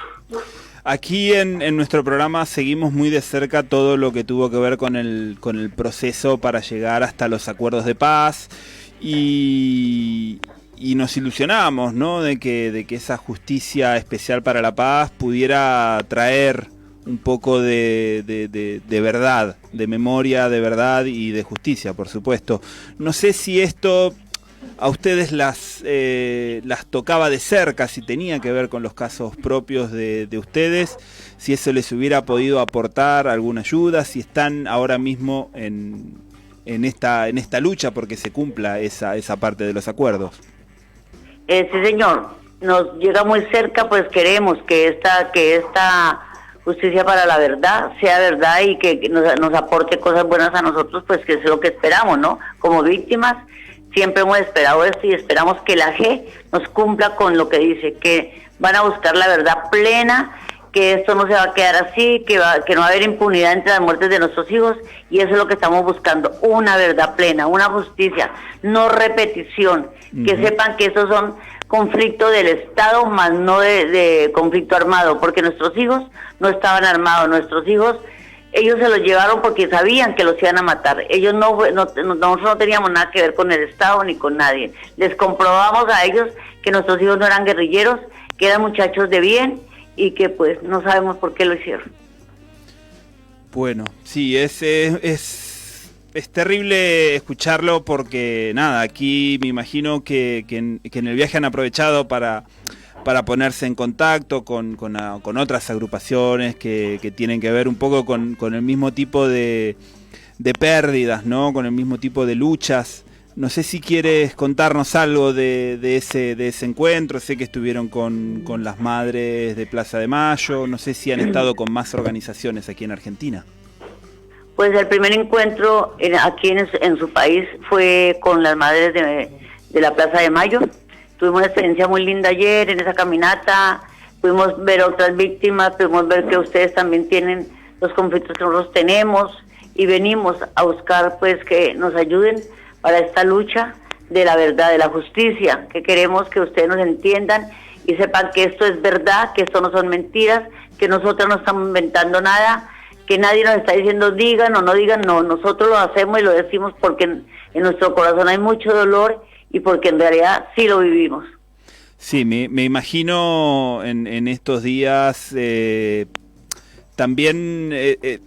Speaker 5: Aquí en nuestro programa seguimos muy de cerca todo lo que tuvo que ver con el proceso para llegar hasta los acuerdos de paz, y nos ilusionamos, ¿no?, de que esa justicia especial para la paz pudiera traer un poco de verdad, de memoria, de verdad y de justicia, por supuesto. No sé si esto a ustedes las tocaba de cerca, si tenía que ver con los casos propios de ustedes, si eso les hubiera podido aportar alguna ayuda, si están ahora mismo en esta lucha porque se cumpla esa parte de los acuerdos.
Speaker 8: Sí, señor, nos llega muy cerca, pues queremos que esta justicia para la verdad sea verdad, y que nos aporte cosas buenas a nosotros, pues que es lo que esperamos, ¿no? Como víctimas siempre hemos esperado esto, y esperamos que la G nos cumpla con lo que dice, que van a buscar la verdad plena, que esto no se va a quedar así, que no va a haber impunidad entre las muertes de nuestros hijos, y eso es lo que estamos buscando, una verdad plena, una justicia, no repetición, que sepan que estos son conflictos del Estado, más no de conflicto armado, porque nuestros hijos no estaban armados, nuestros hijos, ellos se los llevaron porque sabían que los iban a matar. Ellos nosotros no teníamos nada que ver con el Estado ni con nadie. Les comprobamos a ellos que nuestros hijos no eran guerrilleros, que eran muchachos de bien, y que pues no sabemos por qué lo hicieron.
Speaker 5: Bueno, sí, es terrible escucharlo, porque nada, aquí me imagino que en el viaje han aprovechado para ponerse en contacto con otras agrupaciones que tienen que ver un poco con el mismo tipo de pérdidas, ¿no?, con el mismo tipo de luchas. No sé si quieres contarnos algo de ese encuentro. Sé que estuvieron con las madres de Plaza de Mayo, no sé si han estado con más organizaciones aquí en Argentina.
Speaker 8: Pues el primer encuentro aquí en su país fue con las madres de la Plaza de Mayo. Tuvimos una experiencia muy linda ayer en esa caminata, pudimos ver otras víctimas, pudimos ver que ustedes también tienen los conflictos que nosotros tenemos, y venimos a buscar pues que nos ayuden para esta lucha de la verdad, de la justicia, que queremos que ustedes nos entiendan y sepan que esto es verdad, que esto no son mentiras, que nosotros no estamos inventando nada, que nadie nos está diciendo digan o no digan, no, nosotros lo hacemos y lo decimos porque en nuestro corazón hay mucho dolor, y porque en realidad sí lo vivimos.
Speaker 5: Sí, me imagino en estos días también, se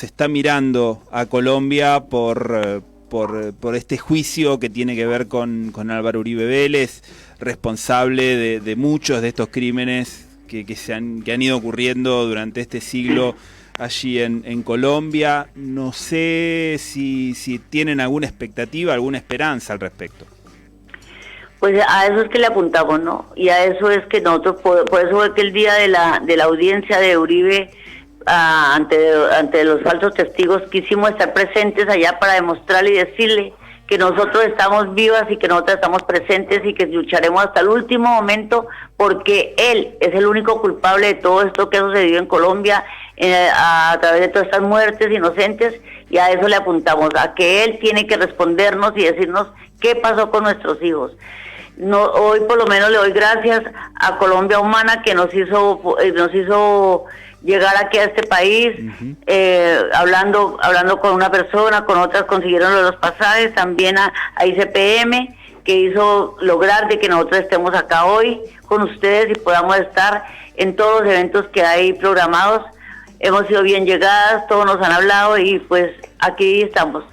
Speaker 5: está mirando a Colombia por este juicio que tiene que ver con Álvaro Uribe Vélez, responsable de muchos de estos crímenes que han ido ocurriendo durante este siglo allí en Colombia. No sé si tienen alguna expectativa, alguna esperanza al respecto.
Speaker 8: Pues a eso es que le apuntamos, ¿no? Y a eso es que nosotros, por eso fue que el día de la audiencia de Uribe ante los falsos testigos, quisimos estar presentes allá para demostrarle y decirle que nosotros estamos vivas y que nosotros estamos presentes y que lucharemos hasta el último momento, porque él es el único culpable de todo esto que ha sucedido en Colombia, a través de todas estas muertes inocentes, y a eso le apuntamos, a que él tiene que respondernos y decirnos qué pasó con nuestros hijos. No, hoy por lo menos le doy gracias a Colombia Humana, que nos hizo llegar aquí a este país, hablando con una persona, con otras consiguieron los pasajes, también a ICPM, que hizo lograr de que nosotros estemos acá hoy con ustedes y podamos estar en todos los eventos que hay programados. Hemos sido bien llegadas, todos nos han hablado, y pues aquí estamos.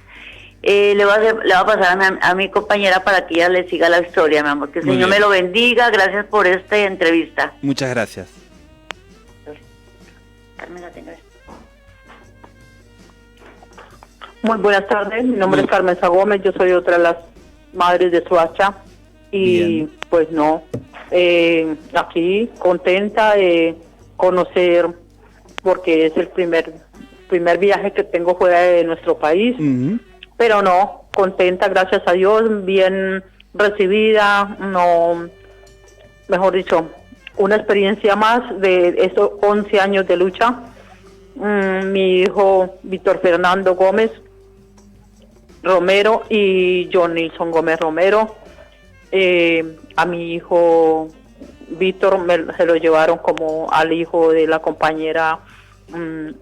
Speaker 8: Le voy a pasar a mi compañera para que ella le siga la historia, mi amor. Que el Señor me lo bendiga. Gracias por esta entrevista.
Speaker 5: Muchas gracias.
Speaker 8: Carmen, la tengo.
Speaker 9: Muy buenas tardes, mi nombre es Carmen Gómez, yo soy otra de las madres de Soacha y
Speaker 5: Bien.
Speaker 9: pues no, aquí contenta de conocer, porque es el primer viaje que tengo fuera de nuestro país, pero no, contenta, gracias a Dios, bien recibida, no, mejor dicho, una experiencia más de estos 11 años de lucha. Mi hijo Víctor Fernando Gómez Romero y John Nilson Gómez Romero, a mi hijo Víctor se lo llevaron como al hijo de la compañera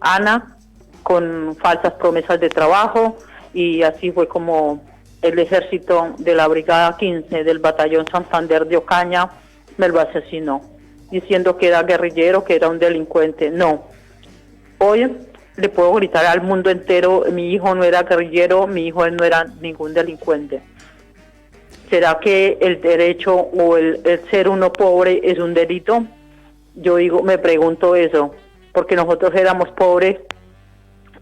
Speaker 9: Ana, con falsas promesas de trabajo, y así fue como el ejército de la Brigada 15 del Batallón Santander de Ocaña me lo asesinó, diciendo que era guerrillero, que era un delincuente. No, hoy le puedo gritar al mundo entero, mi hijo no era guerrillero, mi hijo no era ningún delincuente. ¿Será que el derecho o el ser uno pobre es un delito? Yo digo, me pregunto eso, porque nosotros éramos pobres,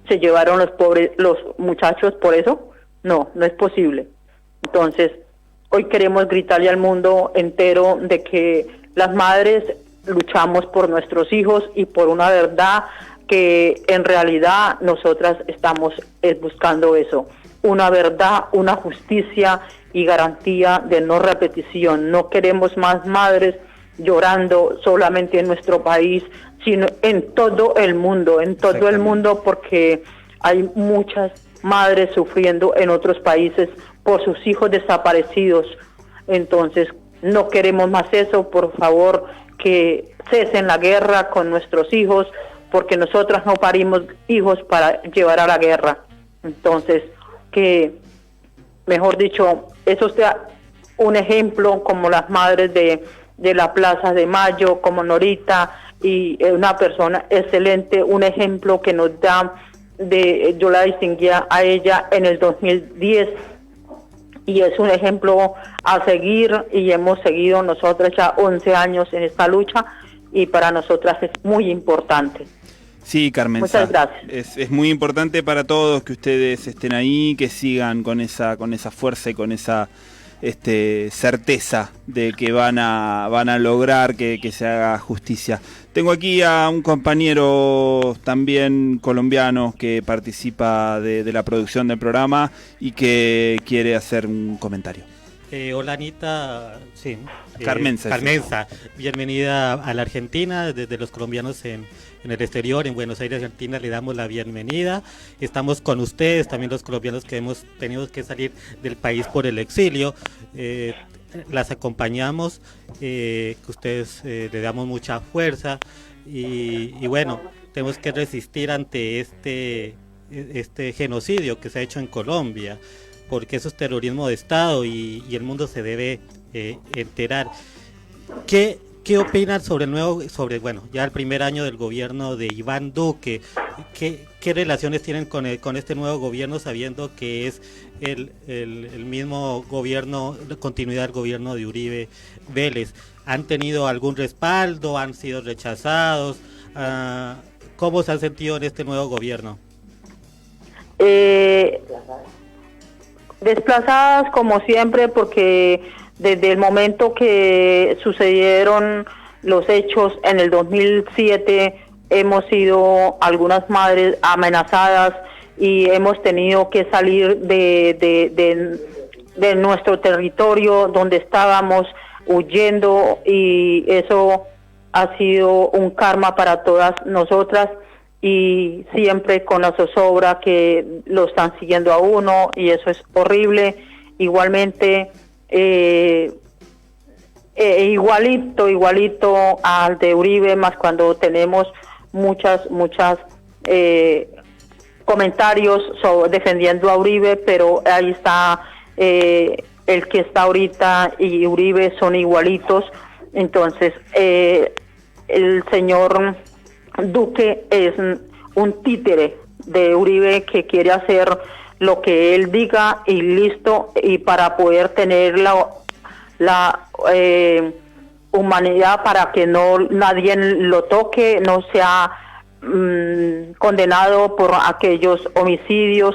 Speaker 9: ¿se llevaron los muchachos por eso? No, no es posible. Entonces, hoy queremos gritarle al mundo entero de que las madres luchamos por nuestros hijos y por una verdad que en realidad nosotras estamos buscando eso, una verdad, una justicia y garantía de no repetición. No queremos más madres llorando solamente en nuestro país, sino en todo el mundo, porque hay muchas madres sufriendo en otros países por sus hijos desaparecidos. Entonces, no queremos más eso, por favor, que cesen la guerra con nuestros hijos, porque nosotras no parimos hijos para llevar a la guerra. Entonces, que, mejor dicho, eso sea un ejemplo como las madres de la Plaza de Mayo, como Norita, y una persona excelente, un ejemplo que nos da, yo la distinguía a ella en el 2010, y es un ejemplo a seguir, y hemos seguido nosotras ya 11 años en esta lucha, y para nosotras es muy importante.
Speaker 5: Sí, Carmen.
Speaker 9: Muchas gracias.
Speaker 5: Es muy importante para todos que ustedes estén ahí, que sigan con esa fuerza y con esa certeza de que van a lograr que se haga justicia. Tengo aquí a un compañero también colombiano que participa de la producción del programa y que quiere hacer un comentario.
Speaker 10: Hola Anita, sí.
Speaker 5: Carmenza.
Speaker 10: Bienvenida a la Argentina, desde los colombianos en el exterior, en Buenos Aires, Argentina, le damos la bienvenida. Estamos con ustedes, también los colombianos que hemos tenido que salir del país por el exilio. Las acompañamos, que ustedes le damos mucha fuerza y bueno, tenemos que resistir ante este genocidio que se ha hecho en Colombia, porque eso es terrorismo de Estado y el mundo se debe enterar. ¿Qué opinan sobre ya el primer año del gobierno de Iván Duque? ¿Qué relaciones tienen con este nuevo gobierno, sabiendo que es el mismo gobierno, continuidad del gobierno de Uribe Vélez? ¿Han tenido algún respaldo? ¿Han sido rechazados? ¿Cómo se han sentido en este nuevo gobierno?
Speaker 9: Desplazadas como siempre, porque desde el momento que sucedieron los hechos en el 2007 hemos sido algunas madres amenazadas y hemos tenido que salir de nuestro territorio donde estábamos huyendo, y eso ha sido un karma para todas nosotras, y siempre con la zozobra que lo están siguiendo a uno, y eso es horrible. Igualmente igualito al de Uribe, más cuando tenemos muchas comentarios defendiendo a Uribe, pero ahí está el que está ahorita y Uribe son igualitos. Entonces el señor Duque es un títere de Uribe que quiere hacer lo que él diga y listo, y para poder tener la humanidad, para que nadie lo toque, no sea condenado por aquellos homicidios,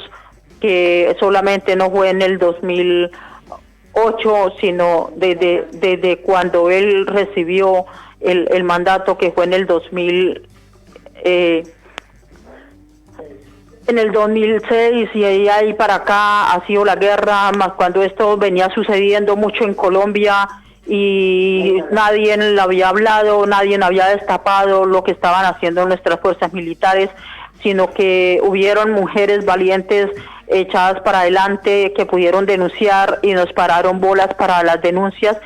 Speaker 9: que solamente no fue en el 2008, sino desde cuando él recibió el mandato, que fue en el 2006, y ahí para acá ha sido la guerra, más cuando esto venía sucediendo mucho en Colombia y nadie le había hablado, nadie había destapado lo que estaban haciendo nuestras fuerzas militares, sino que hubieron mujeres valientes echadas para adelante que pudieron denunciar y nos pararon bolas para las denuncias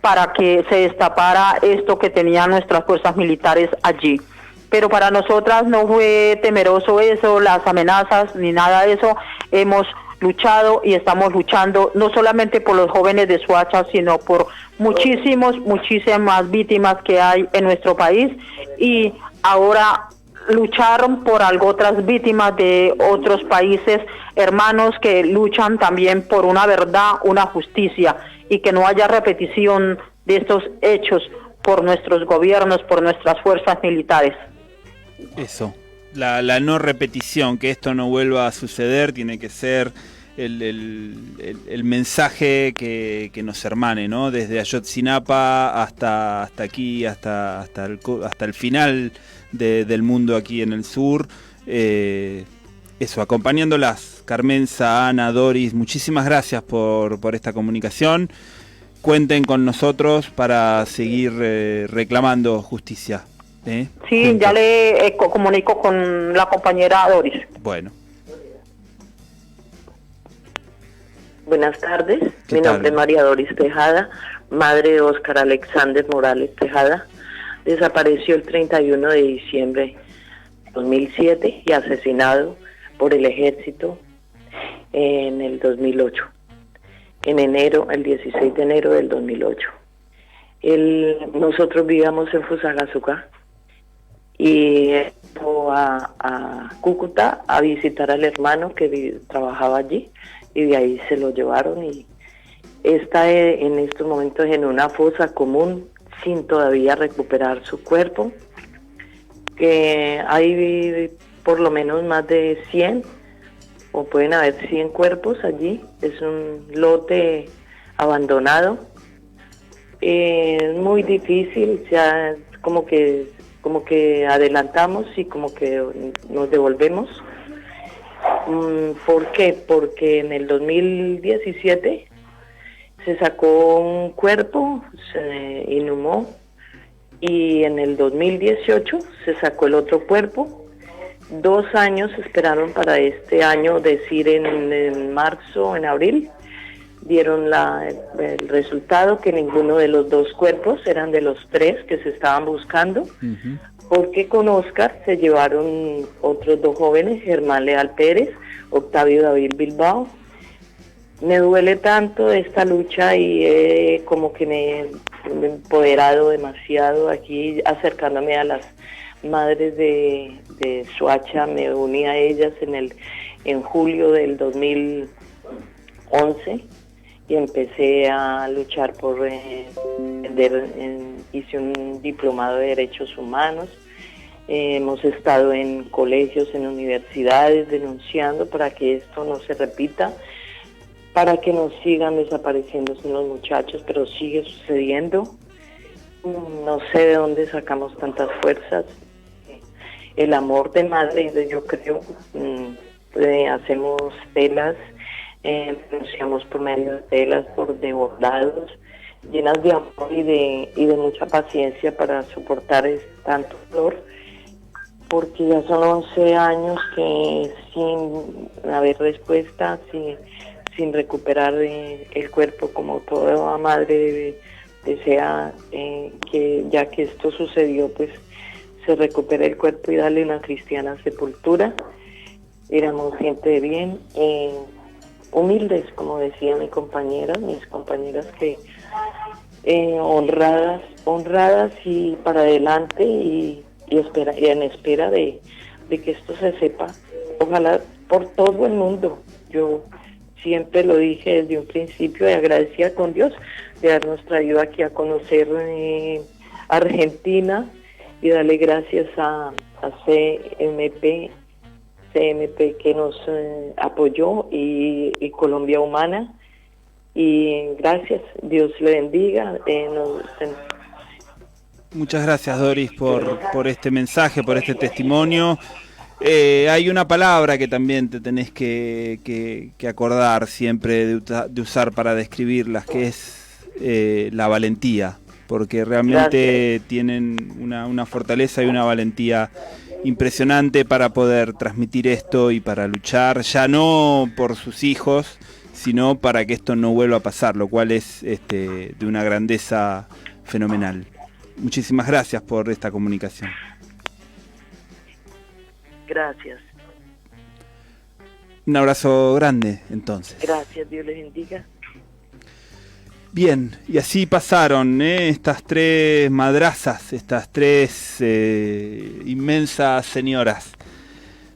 Speaker 9: para que se destapara esto que tenían nuestras fuerzas militares allí. Pero para nosotras no fue temeroso eso, las amenazas ni nada de eso. Hemos luchado y estamos luchando no solamente por los jóvenes de Soacha, sino por muchísimas víctimas que hay en nuestro país, y ahora lucharon por algo otras víctimas de otros países hermanos que luchan también por una verdad, una justicia, y que no haya repetición de estos hechos por nuestros gobiernos, por nuestras fuerzas militares.
Speaker 5: Eso, la no repetición, que esto no vuelva a suceder, tiene que ser el mensaje que nos hermane, ¿no? Desde Ayotzinapa hasta aquí, hasta el final del mundo aquí en el sur. Eso, acompañándolas, Carmenza, Ana, Doris, muchísimas gracias por esta comunicación. Cuenten con nosotros para seguir reclamando justicia. Sí,
Speaker 9: juntos. Ya le comunico con la compañera Doris.
Speaker 5: Bueno.
Speaker 11: Buenas tardes, mi nombre es María Doris Tejada, madre de Óscar Alexander Morales Tejada. Desapareció el 31 de diciembre de 2007 y asesinado por el ejército en el 2008. El 16 de enero del 2008. Nosotros vivíamos en Fusagasugá y fue a Cúcuta a visitar al hermano que trabajaba allí, y de ahí se lo llevaron y está en estos momentos en una fosa común sin todavía recuperar su cuerpo, que hay por lo menos más de 100 o pueden haber 100 cuerpos allí. Es un lote abandonado. Es muy difícil, ya como que adelantamos y como que nos devolvemos. ¿Por qué? Porque en el 2017 se sacó un cuerpo, se inhumó, y en el 2018 se sacó el otro cuerpo. 2 años esperaron para este año, decir en marzo, en abril, dieron el resultado que ninguno de los 2 cuerpos eran de los 3 que se estaban buscando. Uh-huh. Porque con Óscar se llevaron otros 2 jóvenes, Germán Leal Pérez, Octavio David Bilbao. Me duele tanto esta lucha y como que me he empoderado demasiado aquí, acercándome a las madres de Soacha. Me uní a ellas en julio del 2011 y empecé a luchar por hice un diplomado de Derechos Humanos. Hemos estado en colegios, en universidades, denunciando para que esto no se repita, para que no sigan desapareciéndose los muchachos, pero sigue sucediendo. No sé de dónde sacamos tantas fuerzas. El amor de madre, yo creo, hacemos telas, denunciamos por medio de telas, de bordados, llenas de amor y de mucha paciencia para soportar tanto dolor, porque ya son 11 años que sin haber respuesta, sin recuperar el cuerpo, como toda madre desea que ya que esto sucedió, pues se recupere el cuerpo y darle una cristiana sepultura. Éramos gente de bien, humildes, como decía mis compañeras que honradas y para adelante y en espera de que esto se sepa, ojalá por todo el mundo. Yo siempre lo dije desde un principio, y agradecida con Dios de habernos traído aquí a conocer Argentina, y darle gracias a CMP, CMP que nos apoyó y Colombia Humana. Y gracias, Dios le bendiga.
Speaker 5: Muchas gracias, Doris, por este mensaje, por este testimonio. Hay una palabra que también te tenés que acordar siempre de usar para describirlas, que es la valentía, porque realmente tienen una fortaleza y una valentía impresionante para poder transmitir esto y para luchar, ya no por sus hijos, sino para que esto no vuelva a pasar, lo cual es de una grandeza fenomenal. Muchísimas gracias por esta comunicación.
Speaker 11: Gracias.
Speaker 5: Un abrazo grande, entonces.
Speaker 11: Gracias, Dios les bendiga.
Speaker 5: Bien, y así pasaron estas tres madrazas, estas tres inmensas señoras,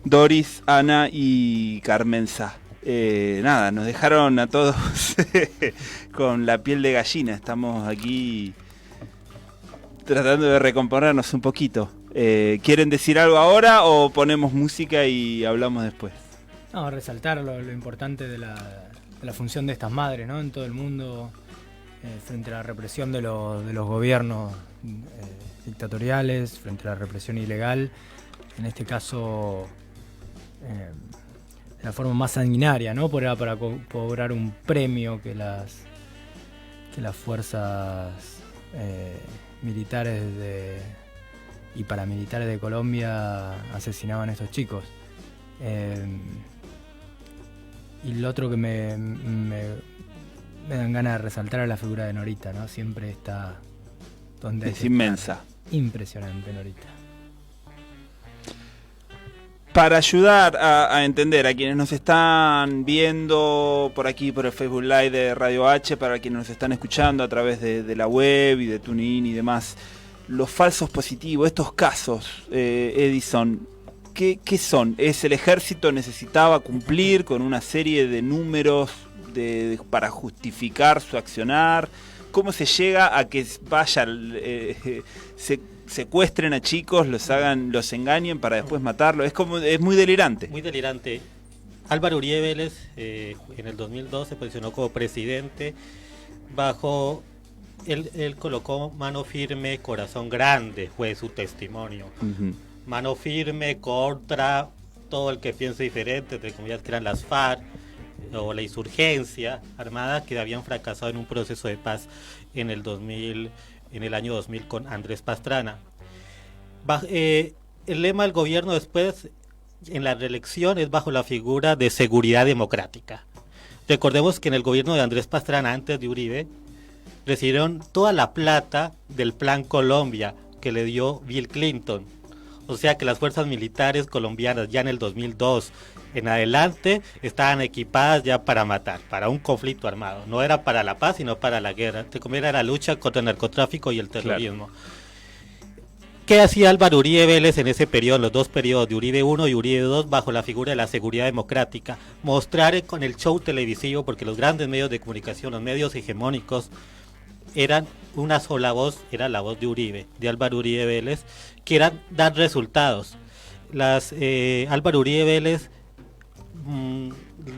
Speaker 5: Doris, Ana y Carmenza. Nada, nos dejaron a todos con la piel de gallina. Estamos aquí tratando de recomponernos un poquito. ¿Quieren decir algo ahora o ponemos música y hablamos después?
Speaker 12: No, resaltar lo importante de la función de estas madres, ¿no? En todo el mundo, frente a la represión de los gobiernos dictatoriales, frente a la represión ilegal. En este caso, de la forma más sanguinaria, ¿no? Para cobrar un premio que las fuerzas militares y paramilitares de Colombia asesinaban a estos chicos. Y lo otro que me dan ganas de resaltar es la figura de Norita, ¿no? Siempre está donde
Speaker 5: es inmensa.
Speaker 12: Impresionante, Norita.
Speaker 5: Para ayudar a entender a quienes nos están viendo por aquí, por el Facebook Live de Radio H, para quienes nos están escuchando a través de la web y de TuneIn y demás, los falsos positivos, estos casos, Edison, ¿qué son? ¿Es el ejército necesitaba cumplir con una serie de números para justificar su accionar? ¿Cómo se llega a que secuestren a chicos, los engañen para después matarlos? Es muy delirante.
Speaker 10: Muy delirante. Álvaro Uribe Vélez en el 2012 se posicionó como presidente bajo... Él colocó mano firme, corazón grande, fue su testimonio. Uh-huh. Mano firme contra todo el que piense diferente, entre comillas, que eran las FARC o la insurgencia armada que habían fracasado en un proceso de paz en el año 2000 con Andrés Pastrana. El lema del gobierno después en la reelección es bajo la figura de seguridad democrática. Recordemos que en el gobierno de Andrés Pastrana, antes de Uribe, recibieron toda la plata del Plan Colombia que le dio Bill Clinton. O sea que las fuerzas militares colombianas ya en el 2002 en adelante estaban equipadas ya para matar, para un conflicto armado. No era para la paz, sino para la guerra. Era la lucha contra el narcotráfico y el terrorismo. Claro. ¿Qué hacía Álvaro Uribe Vélez en ese periodo, los dos periodos de Uribe 1 y Uribe 2, bajo la figura de la seguridad democrática? Mostrar con el show televisivo, porque los grandes medios de comunicación, los medios hegemónicos, eran una sola voz, era la voz de Uribe, de Álvaro Uribe Vélez, que era dar resultados. Álvaro Uribe Vélez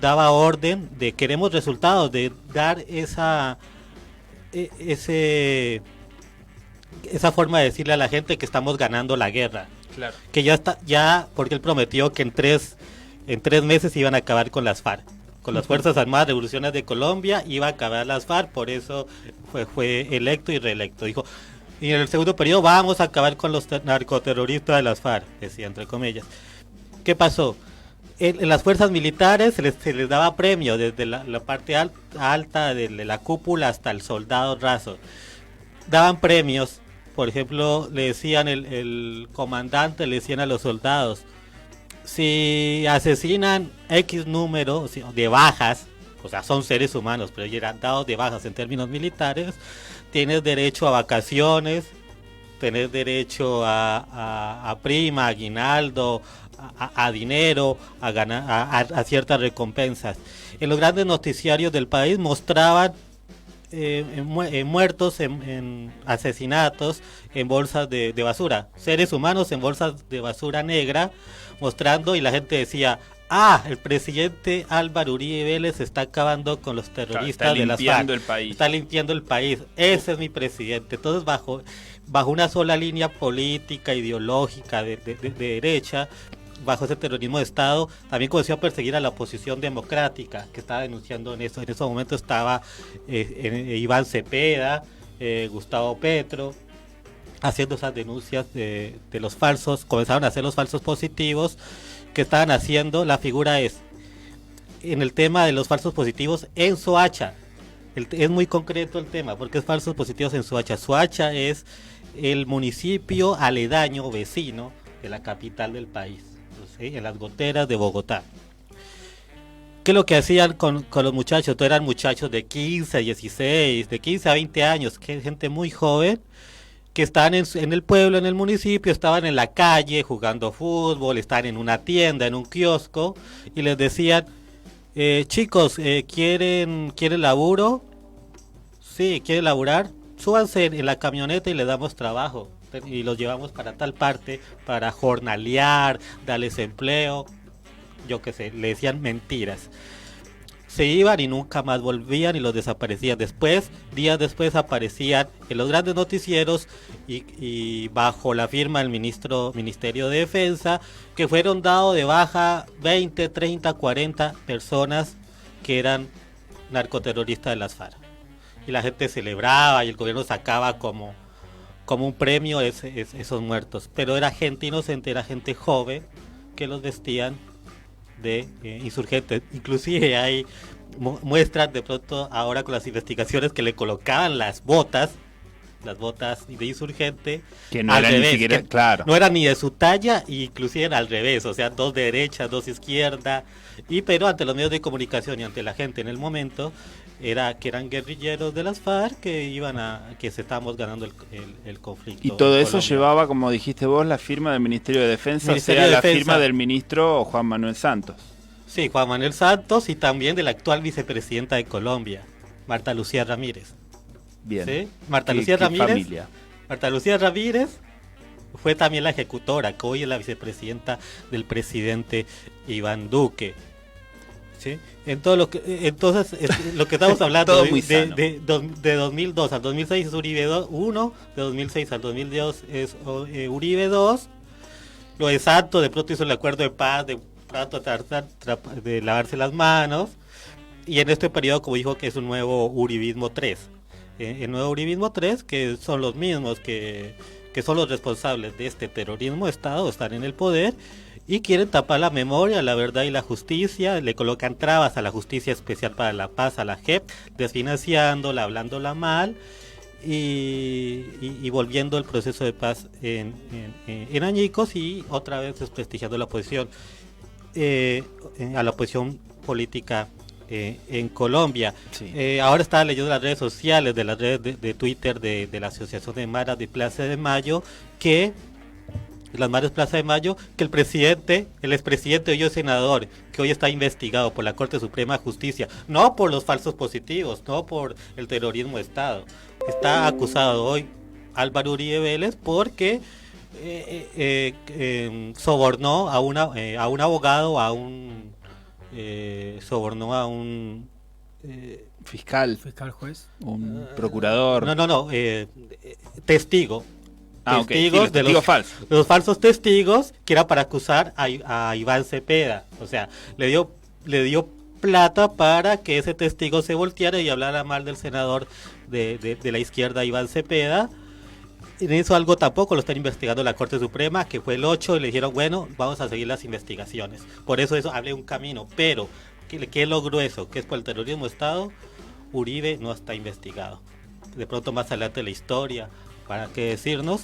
Speaker 10: daba orden de queremos resultados, de dar esa forma de decirle a la gente que estamos ganando la guerra. Claro. Que ya porque él prometió que en tres meses iban a acabar con las FARC. Con las Fuerzas Armadas Revolucionarias de Colombia iba a acabar las FARC, por eso fue electo y reelecto. Dijo, y en el segundo periodo vamos a acabar con los narcoterroristas de las FARC, decía entre comillas. ¿Qué pasó? En las fuerzas militares se les daba premio desde la parte alta de la cúpula hasta el soldado raso. Daban premios, por ejemplo, le decían el comandante, le decían a los soldados, si asesinan X número de bajas, o sea, son seres humanos, pero eran dados de bajas en términos militares, tienes derecho a vacaciones, tenés derecho a prima, aguinaldo, a dinero, a ciertas recompensas. En los grandes noticiarios del país mostraban muertos en asesinatos en bolsas de basura, seres humanos en bolsas de basura negra, mostrando, y la gente decía, el presidente Álvaro Uribe Vélez está acabando con los terroristas de las FARC, está limpiando el país, ese es mi presidente. Entonces bajo una sola línea política, ideológica de derecha, bajo ese terrorismo de Estado, también comenzó a perseguir a la oposición democrática, que estaba denunciando en eso. En ese momento estaba Iván Cepeda, Gustavo Petro, haciendo esas denuncias de los falsos, comenzaron a hacer los falsos positivos que estaban haciendo. La figura es, en el tema de los falsos positivos, en Soacha. Es muy concreto el tema, porque es falsos positivos en Soacha. Soacha es el municipio aledaño, vecino, de la capital del país, ¿sí? En las goteras de Bogotá. ¿Qué es lo que hacían con los muchachos? Todos eran muchachos de 15, 16, de 15 a 20 años, que gente muy joven, que estaban en el pueblo, en el municipio, estaban en la calle jugando fútbol, estaban en una tienda, en un kiosco, y les decían, chicos, ¿quieren laburo? Sí, ¿quieren laburar? Súbanse en la camioneta y les damos trabajo, y los llevamos para tal parte, para jornalear, darles empleo, yo qué sé, le decían mentiras. Se iban y nunca más volvían y los desaparecían. Días después aparecían en los grandes noticieros y bajo la firma del Ministerio de Defensa, que fueron dados de baja 20, 30, 40 personas que eran narcoterroristas de las FARC. Y la gente celebraba y el gobierno sacaba como un premio esos muertos. Pero era gente inocente, era gente joven que los vestían de insurgentes. Inclusive hay muestras de pronto ahora con las investigaciones que le colocaban las botas de insurgente
Speaker 5: que no
Speaker 10: al
Speaker 5: eran
Speaker 10: revés,
Speaker 5: ni siquiera, claro,
Speaker 10: no eran ni de su talla, y inclusive eran al revés, o sea, 2 de derecha, 2 de izquierda, pero ante los medios de comunicación y ante la gente en el momento era que eran guerrilleros de las FARC que se estábamos ganando el conflicto.
Speaker 5: Y todo eso llevaba, como dijiste vos, la firma del Ministerio de Defensa, la firma del ministro Juan Manuel Santos.
Speaker 10: Sí, Juan Manuel Santos, y también de la actual vicepresidenta de Colombia, Marta Lucía Ramírez.
Speaker 5: Bien.
Speaker 10: ¿Sí? Marta Lucía Ramírez fue también la ejecutora, que hoy es la vicepresidenta del presidente Iván Duque. ¿Sí? Entonces lo que estamos hablando de 2002 al 2006 es Uribe 1, de 2006 al 2002 es Uribe 2. Lo de Santos de pronto hizo el acuerdo de paz, de lavarse las manos, y en este periodo, como dijo, que es un nuevo Uribismo 3. El nuevo Uribismo 3, que son los mismos que son los responsables de este terrorismo de Estado, están en el poder y quieren tapar la memoria, la verdad y la justicia. Le colocan trabas a la Justicia Especial para la Paz, a la JEP, desfinanciándola, hablándola mal y volviendo el proceso de paz en añicos, y otra vez desprestigiando la oposición, a la oposición política en Colombia. Sí. Ahora estaba leyendo las redes sociales, de las redes de Twitter de la Asociación de Maras de Plaza de Mayo, que el expresidente, hoy senador, que hoy está investigado por la Corte Suprema de Justicia, no por los falsos positivos, no por el terrorismo de Estado, está acusado hoy Álvaro Uribe Vélez porque sobornó a un abogado, sobornó a un
Speaker 5: fiscal
Speaker 12: juez,
Speaker 5: un procurador,
Speaker 10: testigo. Testigos,
Speaker 5: okay. Sí,
Speaker 10: de los falsos testigos, que era para acusar a Iván Cepeda. O sea, le dio plata para que ese testigo se volteara y hablara mal del senador de la izquierda, Iván Cepeda. En eso algo tampoco lo están investigando la Corte Suprema, que fue el 8, y le dijeron, bueno, vamos a seguir las investigaciones. Por eso abre un camino. Pero, ¿qué es lo grueso? Que es por el terrorismo de Estado, Uribe no está investigado. De pronto más adelante la historia, para qué decirnos.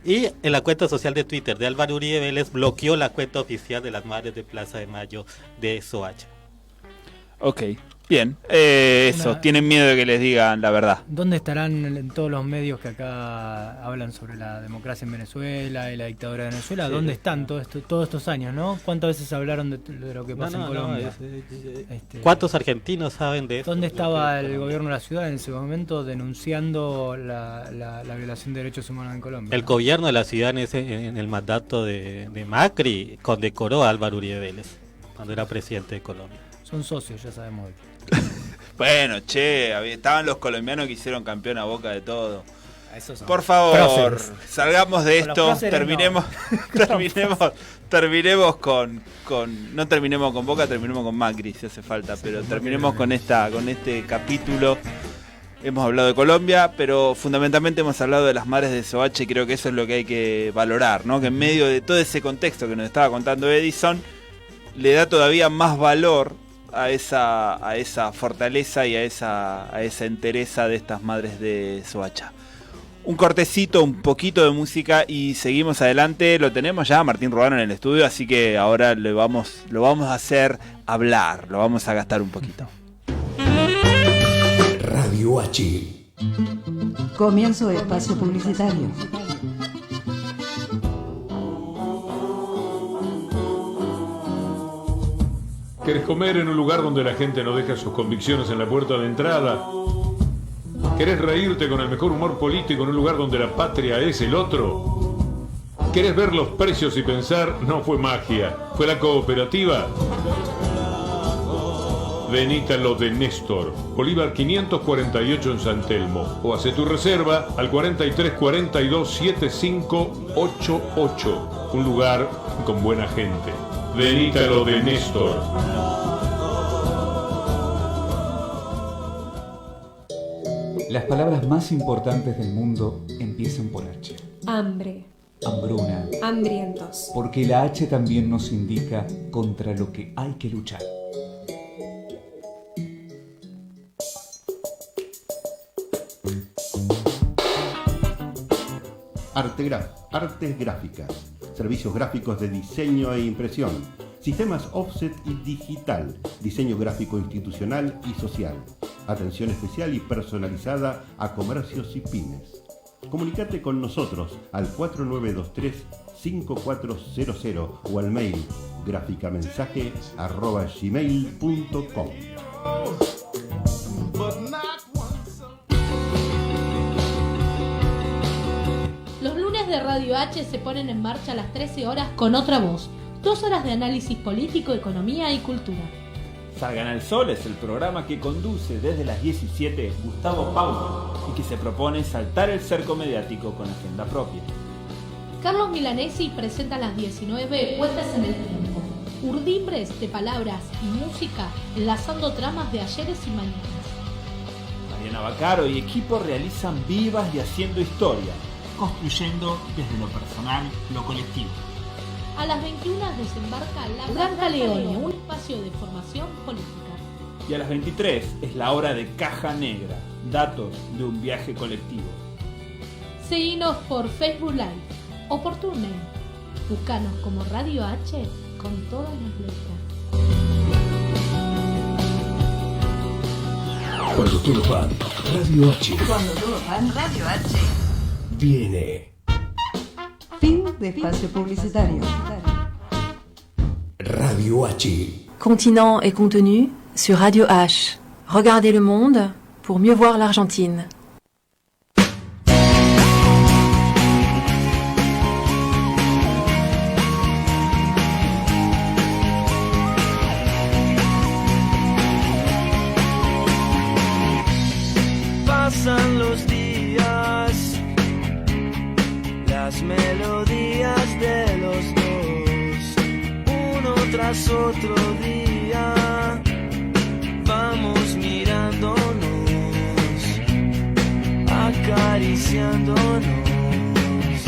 Speaker 10: Y en la cuenta social de Twitter de Álvaro Uribe Vélez bloqueó la cuenta oficial de las Madres de Plaza de Mayo de Soacha.
Speaker 5: Ok, Bien, eso, tienen miedo de que les digan la verdad.
Speaker 12: ¿Dónde estarán en todos los medios que acá hablan sobre la democracia en Venezuela y la dictadura de Venezuela? Sí. ¿Dónde están todos estos años, no? ¿Cuántas veces hablaron de lo que pasa en Colombia?
Speaker 10: ¿Cuántos argentinos saben de eso?
Speaker 12: ¿Dónde estaba el gobierno de la ciudad en ese momento denunciando la violación de derechos humanos en Colombia?
Speaker 10: El gobierno de la ciudad en el mandato de Macri condecoró a Álvaro Uribe Vélez cuando era presidente de Colombia.
Speaker 12: Son socios, ya sabemos de qué.
Speaker 5: Bueno, estaban los colombianos que hicieron campeón a Boca de todo. Por favor, salgamos de esto, terminemos con no terminemos con Boca, terminemos con Macri si hace falta, pero terminemos con este capítulo. Hemos hablado de Colombia, pero fundamentalmente hemos hablado de las madres de Soacha y creo que eso es lo que hay que valorar, ¿no? Que en medio de todo ese contexto que nos estaba contando Edison, le da todavía más valor a esa fortaleza y a esa entereza de estas madres de Soacha. Un cortecito, un poquito de música y seguimos adelante. Lo tenemos ya a Martín Ruano en el estudio, así que ahora lo vamos a hacer hablar, lo vamos a gastar un poquito.
Speaker 2: Radio H.
Speaker 1: Comienzo de espacio publicitario.
Speaker 13: ¿Querés comer en un lugar donde la gente no deja sus convicciones en la puerta de entrada? ¿Querés reírte con el mejor humor político en un lugar donde la patria es el otro? ¿Querés ver los precios y pensar, no fue magia, fue la cooperativa? Venite a lo de Néstor, Bolívar 548 en San Telmo, o hace tu reserva al 43 42 7588, un lugar con buena gente. Venite a lo de Néstor.
Speaker 14: Las palabras más importantes del mundo empiezan por H.
Speaker 15: Hambre.
Speaker 14: Hambruna.
Speaker 15: Hambrientos.
Speaker 14: Porque la H también nos indica contra lo que hay que luchar.
Speaker 16: Artegraf, artes gráficas, servicios gráficos de diseño e impresión, sistemas offset y digital, diseño gráfico institucional y social, atención especial y personalizada a comercios y pymes. Comunicate con nosotros al 4923-5400 o al mail graficamensaje@gmail.com.
Speaker 17: Los lunes de Radio H se ponen en marcha a las 13 horas con Otra Voz. 2 horas de análisis político, economía y cultura.
Speaker 5: Salgan al Sol es el programa que conduce desde las 17 Gustavo Paulo y que se propone saltar el cerco mediático con agenda propia.
Speaker 17: Carlos Milanesi presenta a las 19 Puentes en el Tiempo. Urdimbres de palabras y música enlazando tramas de ayeres y mañanas.
Speaker 5: Mariana Baccaro y equipo realizan Vivas y Haciendo Historia, construyendo desde lo personal lo colectivo.
Speaker 17: A las 21 desembarca La Blanca Leone, un espacio de formación política.
Speaker 5: Y a las 23 es la hora de Caja Negra, datos de un viaje colectivo.
Speaker 17: Seguinos por Facebook Live o por TuneIn. Búscanos como Radio H con todas las letras.
Speaker 2: Cuando todos van, Radio H.
Speaker 1: Cuando todos van, Radio H.
Speaker 2: Viene.
Speaker 1: Fin de espacio publicitario.
Speaker 2: Radio H.
Speaker 15: Continent et contenu sur Radio H. Regardez le monde pour mieux voir l'Argentine.
Speaker 4: Pasan los días, las melodías de los dos, uno tras otro día, vamos mirándonos, acariciándonos,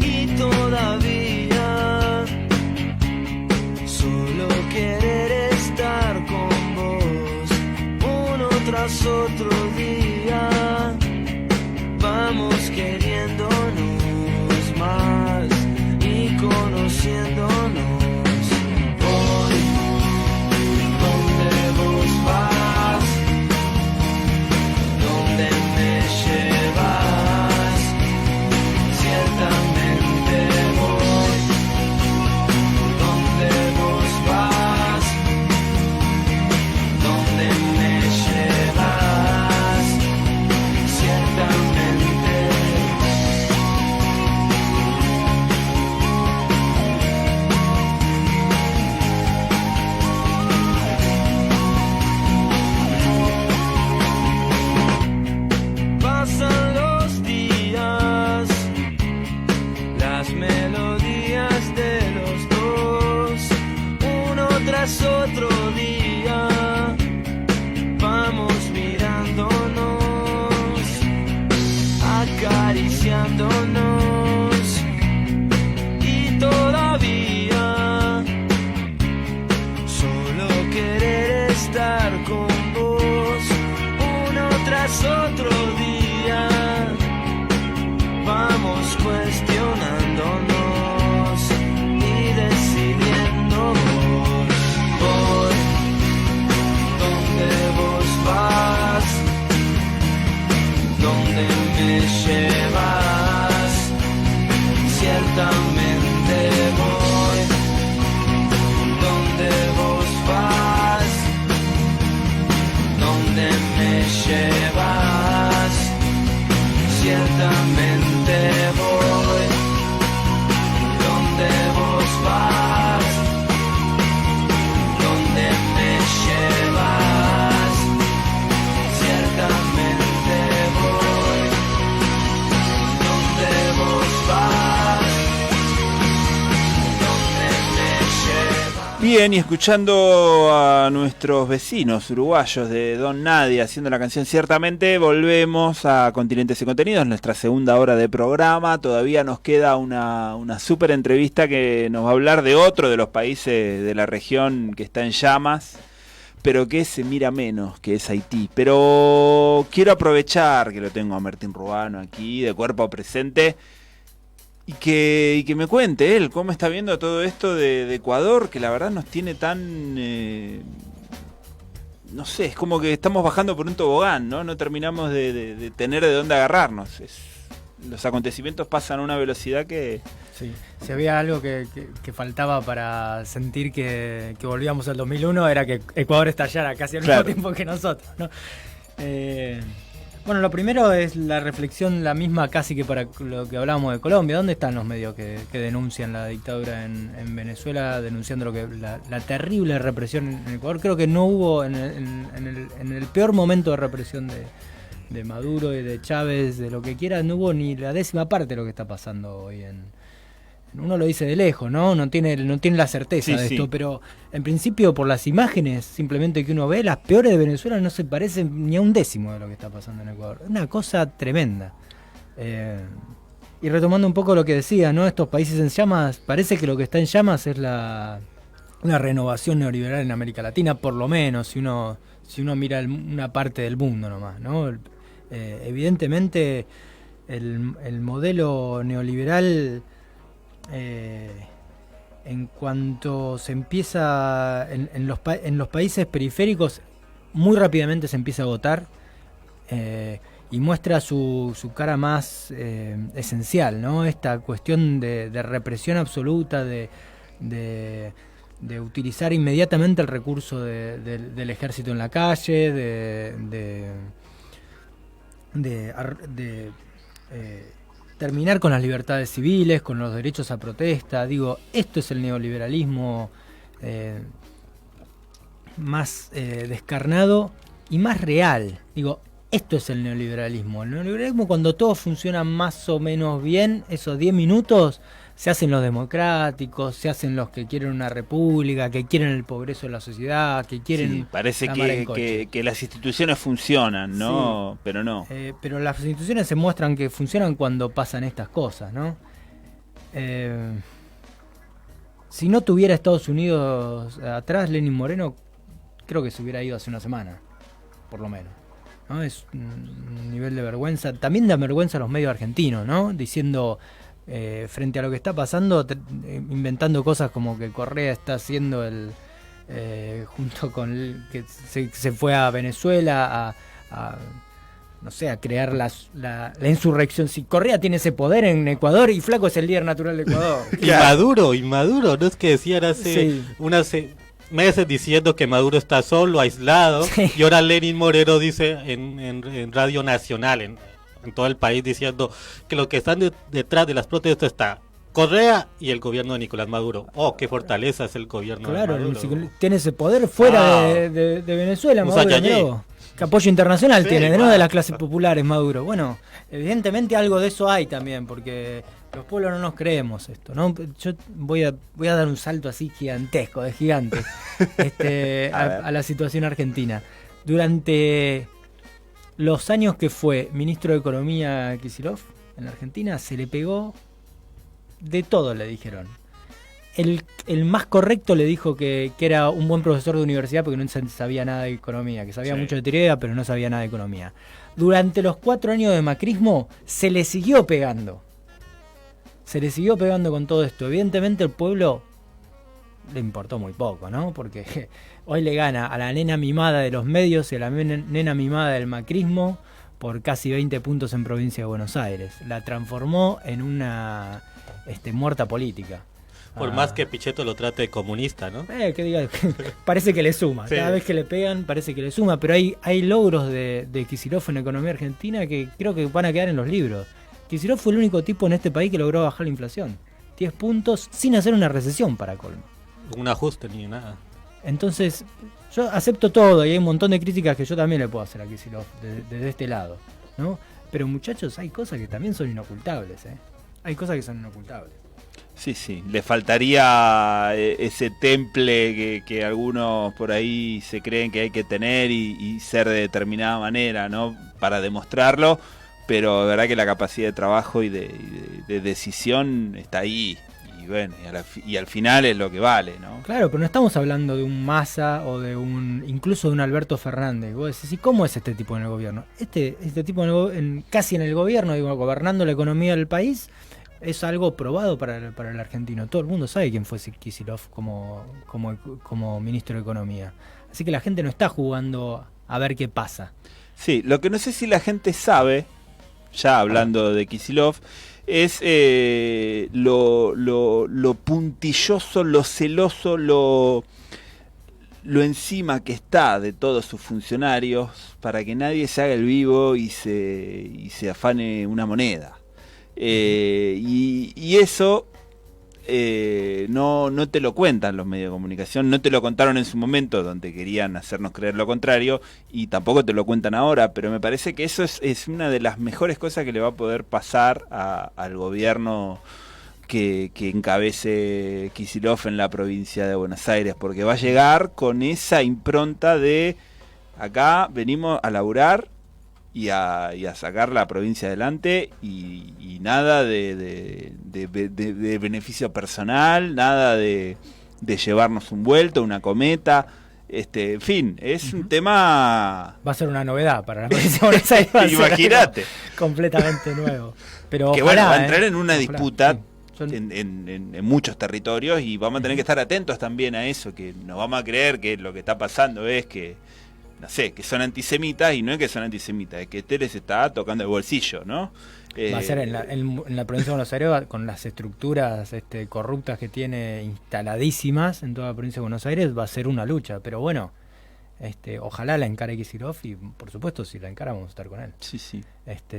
Speaker 4: y todavía solo querer estar con vos, uno tras otro día, vamos queriéndonos más y conociéndonos. Hoy, ¿dónde vos vas? ¿Dónde me llevas? Ciertamente voy donde vos vas. ¿Dónde me llevas? Ciertamente voy donde vos vas. ¿Dónde me llevas?
Speaker 5: Bien, y escuchando a nuestros vecinos uruguayos de Don Nadie haciendo la canción Ciertamente, volvemos a Continentes y Contenidos, nuestra segunda hora de programa. Todavía nos queda una súper entrevista que nos va a hablar de otro de los países de la región que está en llamas, pero que se mira menos, que es Haití. Pero quiero aprovechar que lo tengo a Martín Ruano aquí, de cuerpo presente, y que me cuente él cómo está viendo todo esto de Ecuador, que la verdad nos tiene tan... no sé, es como que estamos bajando por un tobogán, ¿no? No terminamos de tener de dónde agarrarnos. Los acontecimientos pasan a una velocidad que...
Speaker 12: Sí, si había algo que faltaba para sentir que volvíamos al 2001 era que Ecuador estallara casi al mismo tiempo que nosotros, ¿no? Bueno, lo primero es la reflexión, la misma casi que para lo que hablábamos de Colombia. ¿Dónde están los medios que denuncian la dictadura en Venezuela, denunciando la terrible represión en Ecuador? Creo que no hubo en el peor momento de represión de Maduro y de Chávez, de lo que quiera, no hubo ni la 10ª parte de lo que está pasando hoy uno lo dice de lejos, ¿no? No tiene la certeza de esto, pero en principio por las imágenes simplemente que uno ve, las peores de Venezuela no se parecen ni a un décimo de lo que está pasando en Ecuador. Una cosa tremenda. Y retomando un poco lo que decía, ¿no? Estos países en llamas, parece que lo que está en llamas es la renovación neoliberal en América Latina, por lo menos, si uno mira una parte del mundo nomás, ¿no? Evidentemente el modelo neoliberal... en cuanto se empieza en los países periféricos, muy rápidamente se empieza a agotar y muestra su cara más esencial, ¿no? Esta cuestión de represión absoluta, de utilizar inmediatamente el recurso del ejército en la calle, terminar con las libertades civiles, con los derechos a protesta. Digo, esto es el neoliberalismo más descarnado y más real. Digo, esto es el neoliberalismo. El neoliberalismo, cuando todo funciona más o menos bien, esos 10 minutos se hacen los democráticos, se hacen los que quieren una república, que quieren el progreso de la sociedad, que quieren...
Speaker 5: Sí, parece que las instituciones funcionan, ¿no? Sí, pero no.
Speaker 12: Pero las instituciones se muestran que funcionan cuando pasan estas cosas, ¿no? Si no tuviera Estados Unidos atrás, Lenín Moreno creo que se hubiera ido hace una semana, por lo menos, ¿no? Es un nivel de vergüenza. También da vergüenza a los medios argentinos, ¿no? Diciendo... frente a lo que está pasando, inventando cosas como que Correa está haciendo junto con que se fue a Venezuela no sé, a crear la insurrección. Si Correa tiene ese poder en Ecuador y Flaco es el líder natural de Ecuador.
Speaker 10: Y Maduro, no es que decían hace unas meses diciendo que Maduro está solo, aislado, y ahora Lenín Moreno dice en Radio Nacional, en todo el país, diciendo que lo que están detrás de las protestas está Correa y el gobierno de Nicolás Maduro. Oh, qué fortaleza es el gobierno de Maduro.
Speaker 12: Claro, tiene ese poder fuera de Venezuela, Maduro. Que apoyo internacional tiene, ¿no? De las clases populares, Maduro. Bueno, evidentemente algo de eso hay también, porque los pueblos no nos creemos esto, ¿no? Yo voy a dar un salto así gigantesco, de gigante, a la situación argentina. Durante los años que fue ministro de Economía Kicillof en la Argentina, se le pegó de todo, le dijeron. El más correcto le dijo que era un buen profesor de universidad porque no sabía nada de economía, que sabía mucho de teoría, pero no sabía nada de economía. Durante los 4 años de macrismo se le siguió pegando. Se le siguió pegando con todo esto. Evidentemente el pueblo le importó muy poco, ¿no? Porque hoy le gana a la nena mimada de los medios y a la nena mimada del macrismo por casi 20 puntos en provincia de Buenos Aires. La transformó en una muerta política.
Speaker 10: Por más que Pichetto lo trate de comunista, ¿no?
Speaker 12: Que diga, parece que le suma. Sí. Cada vez que le pegan parece que le suma. Pero hay logros de Kicillof en la economía argentina que creo que van a quedar en los libros. Kicillof fue el único tipo en este país que logró bajar la inflación. 10 puntos sin hacer una recesión para colmo.
Speaker 10: Un ajuste ni nada.
Speaker 12: Entonces, yo acepto todo y hay un montón de críticas que yo también le puedo hacer a Kicillof desde este lado, ¿no? Pero muchachos, hay cosas que también son inocultables, ¿eh? Hay cosas que son inocultables.
Speaker 5: Sí, le faltaría ese temple que algunos por ahí se creen que hay que tener y ser de determinada manera, ¿no? Para demostrarlo, pero la verdad que la capacidad de trabajo y de decisión está ahí. Y bueno, y al final es lo que vale, ¿no?
Speaker 12: Claro, pero no estamos hablando de un Massa o incluso de un Alberto Fernández. Vos decís, ¿y cómo es este tipo en el gobierno? Este tipo casi en el gobierno, digo, gobernando la economía del país, es algo probado para el argentino. Todo el mundo sabe quién fue Kicillof como ministro de Economía. Así que la gente no está jugando a ver qué pasa.
Speaker 5: Sí, lo que no sé si la gente sabe, ya hablando de Kicillof, es lo puntilloso, lo celoso, lo encima que está de todos sus funcionarios para que nadie se haga el vivo y se afane una moneda. Y eso no te lo cuentan los medios de comunicación, no te lo contaron en su momento donde querían hacernos creer lo contrario y tampoco te lo cuentan ahora, pero me parece que eso es una de las mejores cosas que le va a poder pasar al gobierno que encabece Kicillof en la provincia de Buenos Aires, porque va a llegar con esa impronta de acá venimos a laburar y a sacar la provincia adelante y nada de beneficio personal, nada de llevarnos un vuelto, una cometa, en fin, es un tema...
Speaker 12: Va a ser una novedad para la provincia de Buenos Aires.
Speaker 5: Imagínate.
Speaker 12: Completamente nuevo. Pero
Speaker 5: que
Speaker 12: ojalá,
Speaker 5: va a entrar en una
Speaker 12: ojalá,
Speaker 5: disputa
Speaker 12: sí.
Speaker 5: en muchos territorios y vamos a tener que estar atentos también a eso, que no vamos a creer que lo que está pasando es que no sé, que son antisemitas y no es que son antisemitas, es que les está tocando el bolsillo, ¿no?
Speaker 12: Va a ser en la provincia de Buenos Aires, con las estructuras corruptas que tiene instaladísimas en toda la provincia de Buenos Aires, va a ser una lucha, pero bueno, ojalá la encare Kicillof y por supuesto si la encara vamos a estar con él.
Speaker 5: Sí.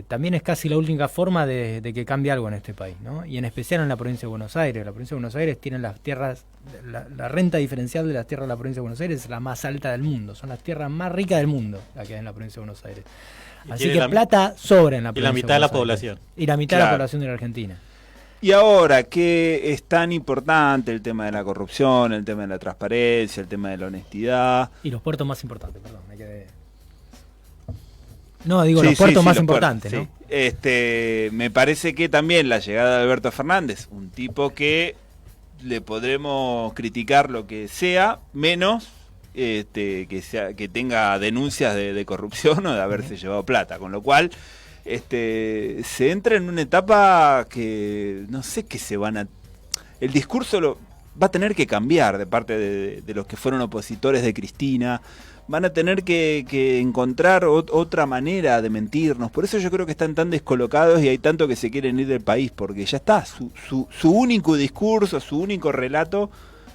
Speaker 12: También es casi la única forma de que cambie algo en este país, ¿no? Y en especial en la provincia de Buenos Aires. La provincia de Buenos Aires tiene las tierras, la renta diferencial de las tierras de la provincia de Buenos Aires es la más alta del mundo, son las tierras más ricas del mundo la que hay en la provincia de Buenos Aires. Así que plata sobra en la provincia.
Speaker 10: Y la mitad de la población.
Speaker 12: Y la mitad de la población de la Argentina.
Speaker 5: Y ahora que es tan importante el tema de la corrupción, el tema de la transparencia, el tema de la honestidad.
Speaker 12: Y los puertos más importantes, perdón, me quedé. No, digo, los puertos más importantes, ¿no?
Speaker 5: Sí. Me parece que también la llegada de Alberto Fernández, un tipo que le podremos criticar lo que sea, menos que tenga denuncias de corrupción o de haberse llevado plata, con lo cual se entra en una etapa que no sé qué el discurso va a tener que cambiar de parte de los que fueron opositores de Cristina. Van a tener que encontrar otra manera de mentirnos. Por eso yo creo que están tan descolocados y hay tanto que se quieren ir del país, porque ya está, su único discurso, su único relato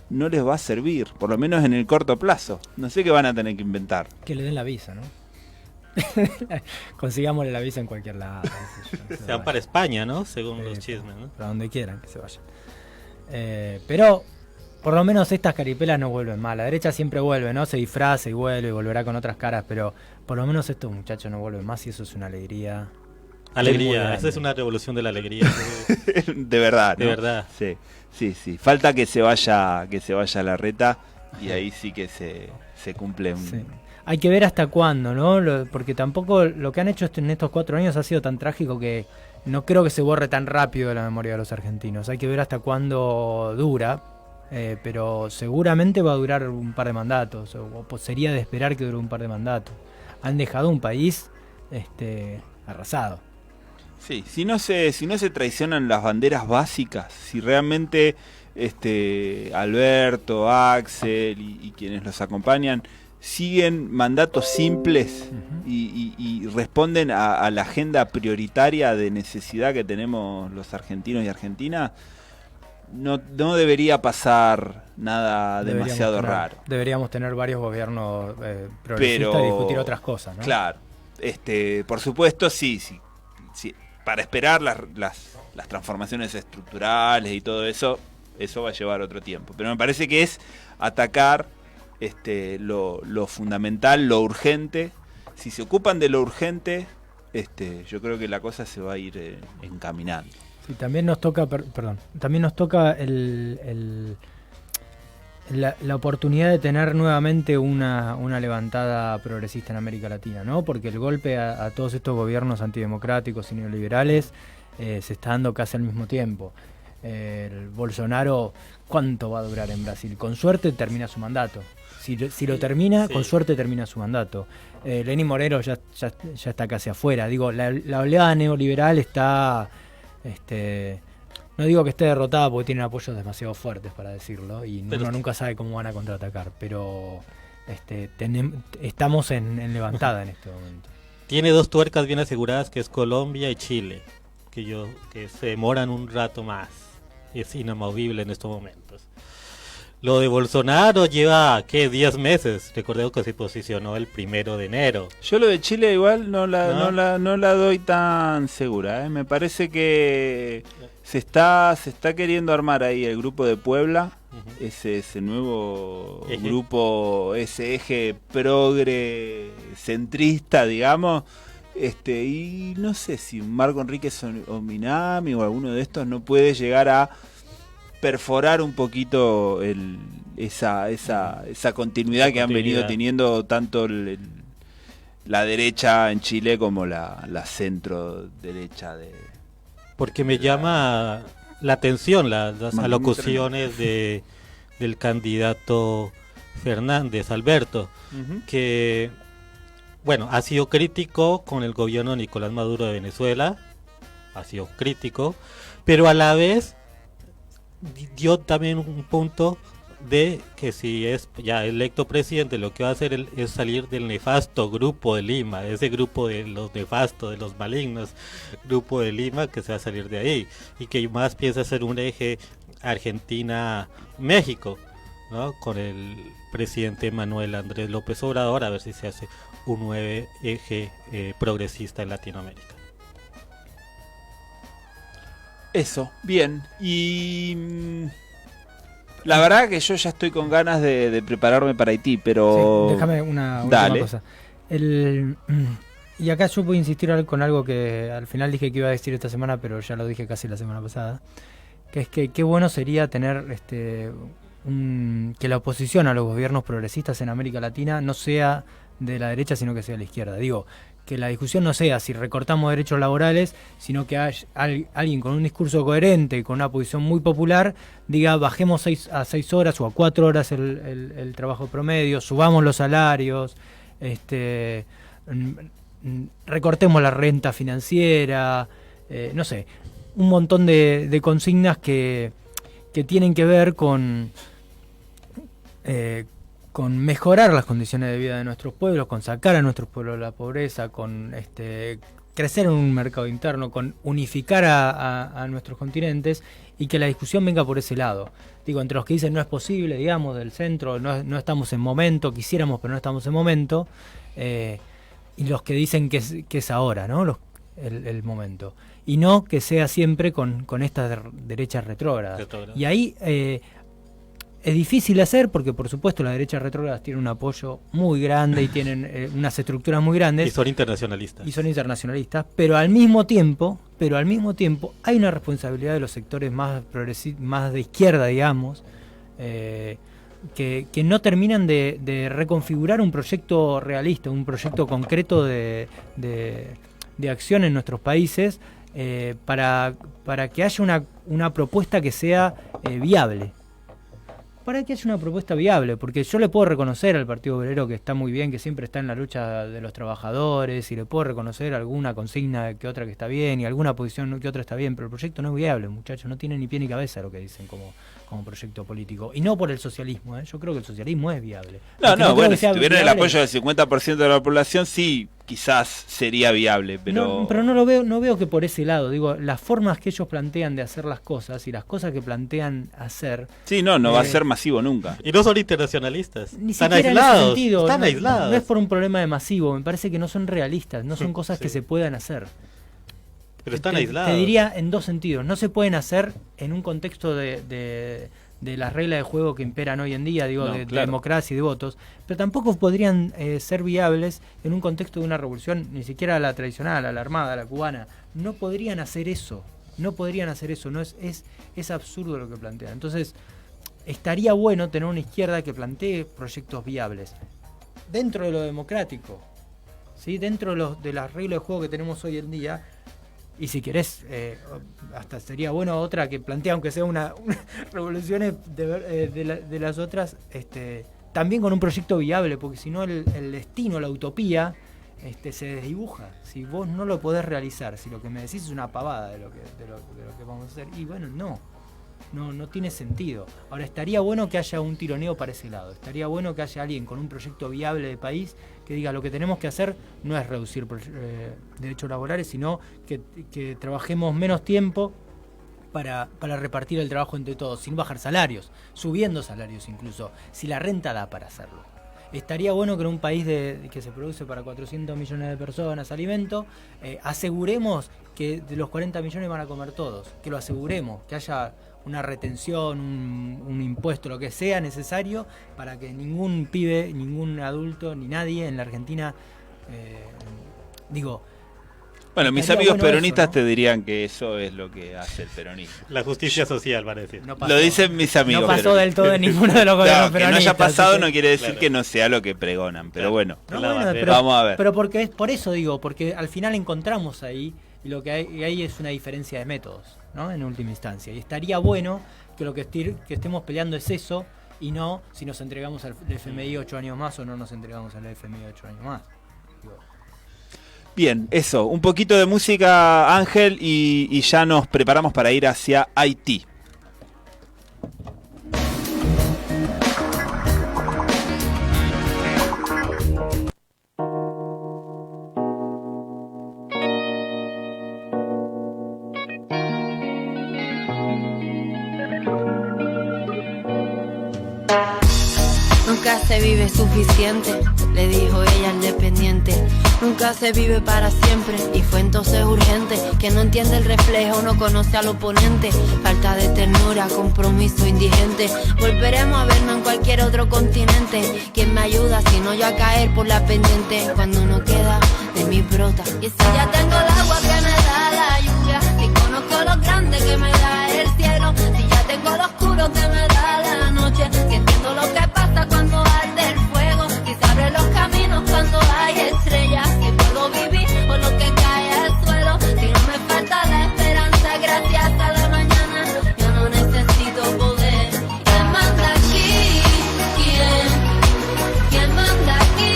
Speaker 5: no les va a servir, por lo menos en el corto plazo. No sé qué van a tener que inventar.
Speaker 12: Que le den la visa, ¿no? Consigámosle la visa en cualquier lado.
Speaker 10: Se van para España, ¿no? Según los chismes, ¿no?
Speaker 12: Para donde quieran que se vayan. Pero por lo menos estas caripelas no vuelven más. La derecha siempre vuelve, ¿no? Se disfraza y vuelve y volverá con otras caras, pero por lo menos estos muchachos no vuelven más y eso es una alegría.
Speaker 10: Alegría, esa es una revolución de la alegría.
Speaker 5: De verdad, ¿no?
Speaker 10: De verdad.
Speaker 5: Sí. Falta que se vaya Larreta y ahí sí que se cumple un...
Speaker 12: Sí. Hay que ver hasta cuándo, ¿no? Porque tampoco lo que han hecho en estos 4 años ha sido tan trágico que no creo que se borre tan rápido de la memoria de los argentinos. Hay que ver hasta cuándo dura, pero seguramente va a durar un par de mandatos, o sería de esperar que dure un par de mandatos. Han dejado un país arrasado.
Speaker 5: Sí, si no se traicionan las banderas básicas, si realmente Alberto, Axel y quienes los acompañan siguen mandatos simples y responden a la agenda prioritaria de necesidad que tenemos los argentinos y argentinas, no debería pasar nada demasiado raro.
Speaker 12: Deberíamos tener varios gobiernos progresistas y discutir otras cosas, ¿no?
Speaker 5: Claro, por supuesto, sí, para esperar las transformaciones estructurales y todo eso va a llevar otro tiempo. Pero me parece que es atacar lo fundamental, lo urgente. Si se ocupan de lo urgente, yo creo que la cosa se va a ir encaminando.
Speaker 12: Sí, también nos toca, también nos toca la oportunidad de tener nuevamente una levantada progresista en América Latina, ¿no? Porque el golpe a todos estos gobiernos antidemocráticos y neoliberales se está dando casi al mismo tiempo. El Bolsonaro, ¿cuánto va a durar en Brasil? Con suerte termina su mandato. Si lo termina, con suerte termina su mandato. Lenín Moreno ya está casi afuera. Digo, la oleada neoliberal está... no digo que esté derrotada porque tienen apoyos demasiado fuertes para decirlo y uno nunca sabe cómo van a contraatacar, pero estamos en levantada en este momento.
Speaker 10: Tiene dos tuercas bien aseguradas, que es Colombia y Chile, que se demoran un rato más, es inamovible en estos momentos. Lo de Bolsonaro lleva, 10 meses, recordemos que se posicionó el 1 de enero.
Speaker 5: Yo lo de Chile igual no la doy tan segura, Me parece que se está queriendo armar ahí el grupo de Puebla, ese nuevo grupo, ese eje progre centrista, digamos, y no sé si Marco Enríquez o Minami o alguno de estos no puede llegar a perforar un poquito esa continuidad que han venido teniendo tanto la derecha en Chile como la centro derecha
Speaker 10: porque me llama la atención las alocuciones del candidato Fernández, Alberto, que ha sido crítico con el gobierno de Nicolás Maduro de Venezuela, ha sido crítico, pero a la vez dio también un punto de que si es ya electo presidente, lo que va a hacer es salir del nefasto Grupo de Lima, ese grupo de los nefastos, de los malignos, Grupo de Lima, que se va a salir de ahí, y que más piensa hacer un eje Argentina-México, ¿no? Con el presidente Manuel Andrés López Obrador, a ver si se hace un nuevo eje progresista en Latinoamérica.
Speaker 5: Eso, bien. Y la verdad que yo ya estoy con ganas de prepararme para Haití, pero...
Speaker 12: Sí, déjame una última cosa. Y acá yo voy a insistir con algo que al final dije que iba a decir esta semana, pero ya lo dije casi la semana pasada, que es que qué bueno sería tener que la oposición a los gobiernos progresistas en América Latina no sea de la derecha, sino que sea de la izquierda. Digo, que la discusión no sea si recortamos derechos laborales, sino que haya alguien con un discurso coherente y con una posición muy popular diga bajemos a 6 horas o a 4 horas el trabajo promedio, subamos los salarios, recortemos la renta financiera, no sé, un montón de consignas que tienen que ver con mejorar las condiciones de vida de nuestros pueblos, con sacar a nuestros pueblos de la pobreza, con crecer en un mercado interno, con unificar a nuestros continentes y que la discusión venga por ese lado. Digo, entre los que dicen no es posible, digamos, del centro, no estamos en momento, quisiéramos pero no estamos en momento, y los que dicen que es ahora, ¿no? El momento. Y no que sea siempre con estas derechas retrógradas. Y ahí... es difícil hacer porque, por supuesto, las derechas retrógradas tienen un apoyo muy grande y tienen unas estructuras muy grandes.
Speaker 10: Y son internacionalistas.
Speaker 12: Pero al mismo tiempo hay una responsabilidad de los sectores más de izquierda, digamos, que no terminan de reconfigurar un proyecto realista, un proyecto concreto de acción en nuestros países para que haya una propuesta que sea viable. Para que haya una propuesta viable, porque yo le puedo reconocer al Partido Obrero que está muy bien, que siempre está en la lucha de los trabajadores, y le puedo reconocer alguna consigna que otra que está bien, y alguna posición que otra está bien, pero el proyecto no es viable, muchachos, no tiene ni pie ni cabeza lo que dicen como proyecto político. Y no por el socialismo, yo creo que el socialismo es viable.
Speaker 5: Si tuvieran el apoyo del 50% de la población, sí, quizás sería viable, pero...
Speaker 12: Pero no veo que por ese lado, digo, las formas que ellos plantean de hacer las cosas y las cosas que plantean hacer...
Speaker 5: Sí, no va a ser masivo nunca.
Speaker 10: Y no son internacionalistas,
Speaker 12: ni
Speaker 10: están
Speaker 12: aislados.
Speaker 10: Están aislados.
Speaker 12: No es por un problema de masivo, me parece que no son realistas, no son cosas que se puedan hacer.
Speaker 10: Pero están aislados.
Speaker 12: Te diría en dos sentidos, no se pueden hacer en un contexto de las reglas de juego que imperan hoy en día, de democracia y de votos, pero tampoco podrían ser viables en un contexto de una revolución, ni siquiera la tradicional, a la armada, a la cubana. No podrían hacer eso, no es absurdo lo que plantean. Entonces, estaría bueno tener una izquierda que plantee proyectos viables, dentro de lo democrático, ¿sí? Dentro de las reglas de juego que tenemos hoy en día. Y si querés, hasta sería bueno otra que plantea, aunque sea una revoluciones de las otras, también con un proyecto viable, porque si no el destino, la utopía, se desdibuja. Si vos no lo podés realizar, si lo que me decís es una pavada de lo que vamos a hacer, y bueno, no tiene sentido. Ahora, estaría bueno que haya un tironeo para ese lado, estaría bueno que haya alguien con un proyecto viable de país que diga lo que tenemos que hacer no es reducir derechos laborales, sino que trabajemos menos tiempo para repartir el trabajo entre todos, sin bajar salarios, subiendo salarios incluso, si la renta da para hacerlo. Estaría bueno que en un país que se produce para 400 millones de personas alimento, aseguremos que de los 40 millones van a comer todos, que lo aseguremos, que haya una retención, un impuesto, lo que sea necesario para que ningún pibe, ningún adulto, ni nadie en la Argentina,
Speaker 5: Bueno, mis amigos peronistas te dirían que eso es lo que hace el peronismo.
Speaker 10: La justicia social, parece.
Speaker 5: Lo dicen mis amigos.
Speaker 12: No pasó del todo en ninguno de los gobiernos peronistas.
Speaker 5: Que no haya pasado no quiere decir que no sea lo que pregonan, pero bueno, vamos a ver.
Speaker 12: Pero porque por eso digo, porque al final encontramos ahí, y lo que hay es una diferencia de métodos, ¿no? En última instancia. Y estaría bueno que lo que estemos peleando es eso, y no si nos entregamos al FMI 8 años más o no nos entregamos al FMI 8 años más.
Speaker 5: Bien, eso, un poquito de música, Ángel, y ya nos preparamos para ir hacia Haití.
Speaker 18: Nunca se vive suficiente, le dijo ella al dependiente. Nunca se vive para siempre, y fue entonces urgente. Quien no entiende el reflejo no conoce al oponente. Falta de ternura, compromiso indigente. Volveremos a vernos en cualquier otro continente. ¿Quién me ayuda si no yo a caer por la pendiente? Cuando no queda de mi brota. Y si ya tengo el agua que me da la lluvia, si conozco lo grande que me da el cielo, si ya tengo lo oscuro que me da la noche, si entiendo lo que pasa cuando arde el fuego, si se abren los caminos cuando hay estrellas, si puedo vivir por lo que cae al suelo, si no me falta la esperanza gracias a la mañana, yo no necesito poder. ¿Quién manda aquí? ¿Quién manda aquí?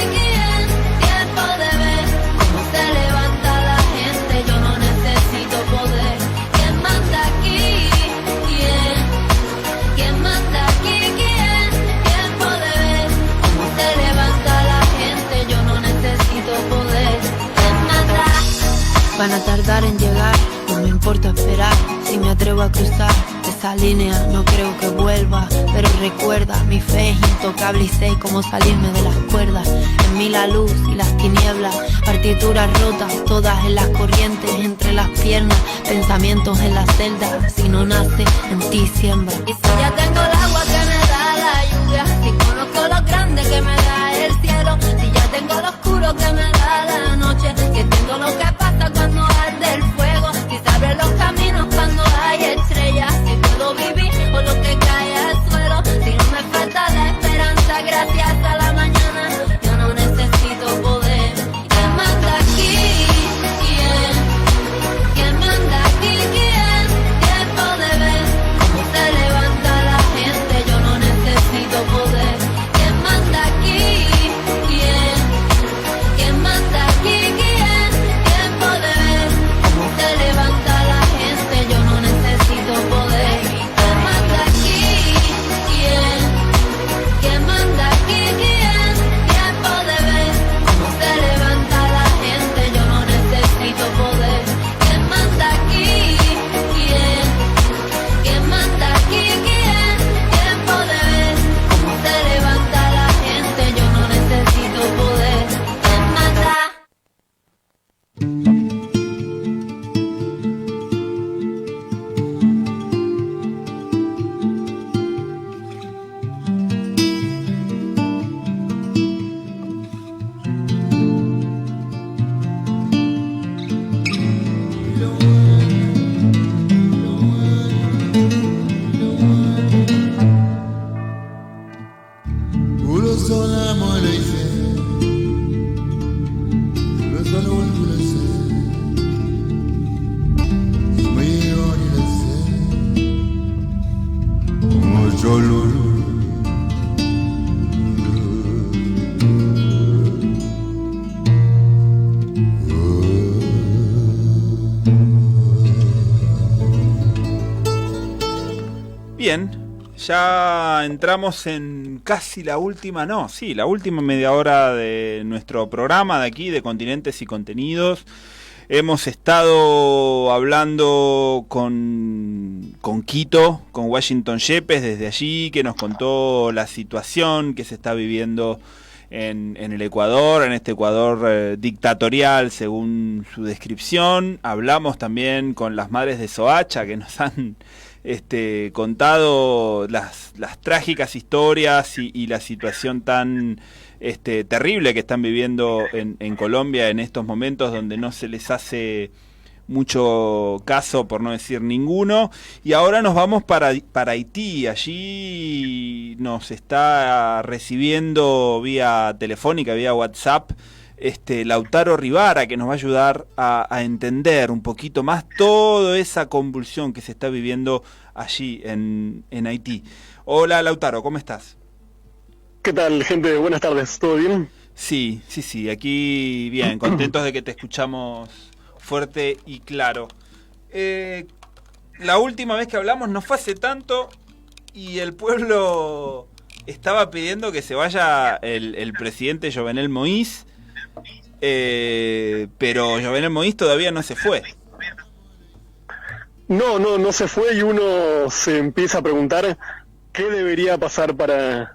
Speaker 18: Tiempo de ver cómo se levanta la gente, yo no necesito poder. ¿Quién manda aquí? ¿Quién manda aquí? Tiempo de ver cómo se levanta la gente, yo no necesito poder. ¿Quién manda? Van a tardar en llegar, no me importa esperar, si me atrevo a cruzar esa línea no creo que vuelva, pero recuerda, mi fe es intocable y sé cómo salirme de las cuerdas. En mí la luz y las tinieblas, partituras rotas, todas en las corrientes, entre las piernas, pensamientos en la celda, si no nace, en ti siembra. Y si ya tengo el agua que me da la lluvia, si conozco lo grande que me da el cielo, si ya tengo lo oscuro que me da la noche, si entiendo lo que pasa cuando arde el fuego, si se abren los caminos cuando hay estrellas, si puedo vivir por lo que cae al suelo, si no me falta la esperanza gracias a la mañana, yo no necesito poder. ¿Quién manda aquí? ¿Quién manda aquí? Tiempo de ver cómo se levanta la gente, yo no necesito poder. ¿Quién manda aquí? ¿Quién manda?
Speaker 5: Bien, ya entramos en casi la última media hora de nuestro programa de aquí, de Continentes y Contenidos. Hemos estado hablando con Quito, con Washington Yepes desde allí, que nos contó la situación que se está viviendo en el Ecuador, en este Ecuador dictatorial según su descripción. Hablamos también con las madres de Soacha, que nos han contado las trágicas historias y la situación tan terrible que están viviendo en Colombia en estos momentos, donde no se les hace mucho caso, por no decir ninguno. Y ahora nos vamos para Haití. Allí nos está recibiendo vía telefónica, vía WhatsApp, Lautaro Rivara, que nos va a ayudar a entender un poquito más toda esa convulsión que se está viviendo allí en Haití. Hola Lautaro, ¿cómo estás?
Speaker 19: ¿Qué tal, gente? Buenas tardes, ¿todo bien?
Speaker 5: Sí, aquí bien, contentos de que te escuchamos fuerte y claro. La última vez que hablamos no fue hace tanto y el pueblo estaba pidiendo que se vaya el presidente Jovenel Moïse, pero Jovenel Moïse todavía no se fue.
Speaker 19: No se fue, y uno se empieza a preguntar qué debería pasar para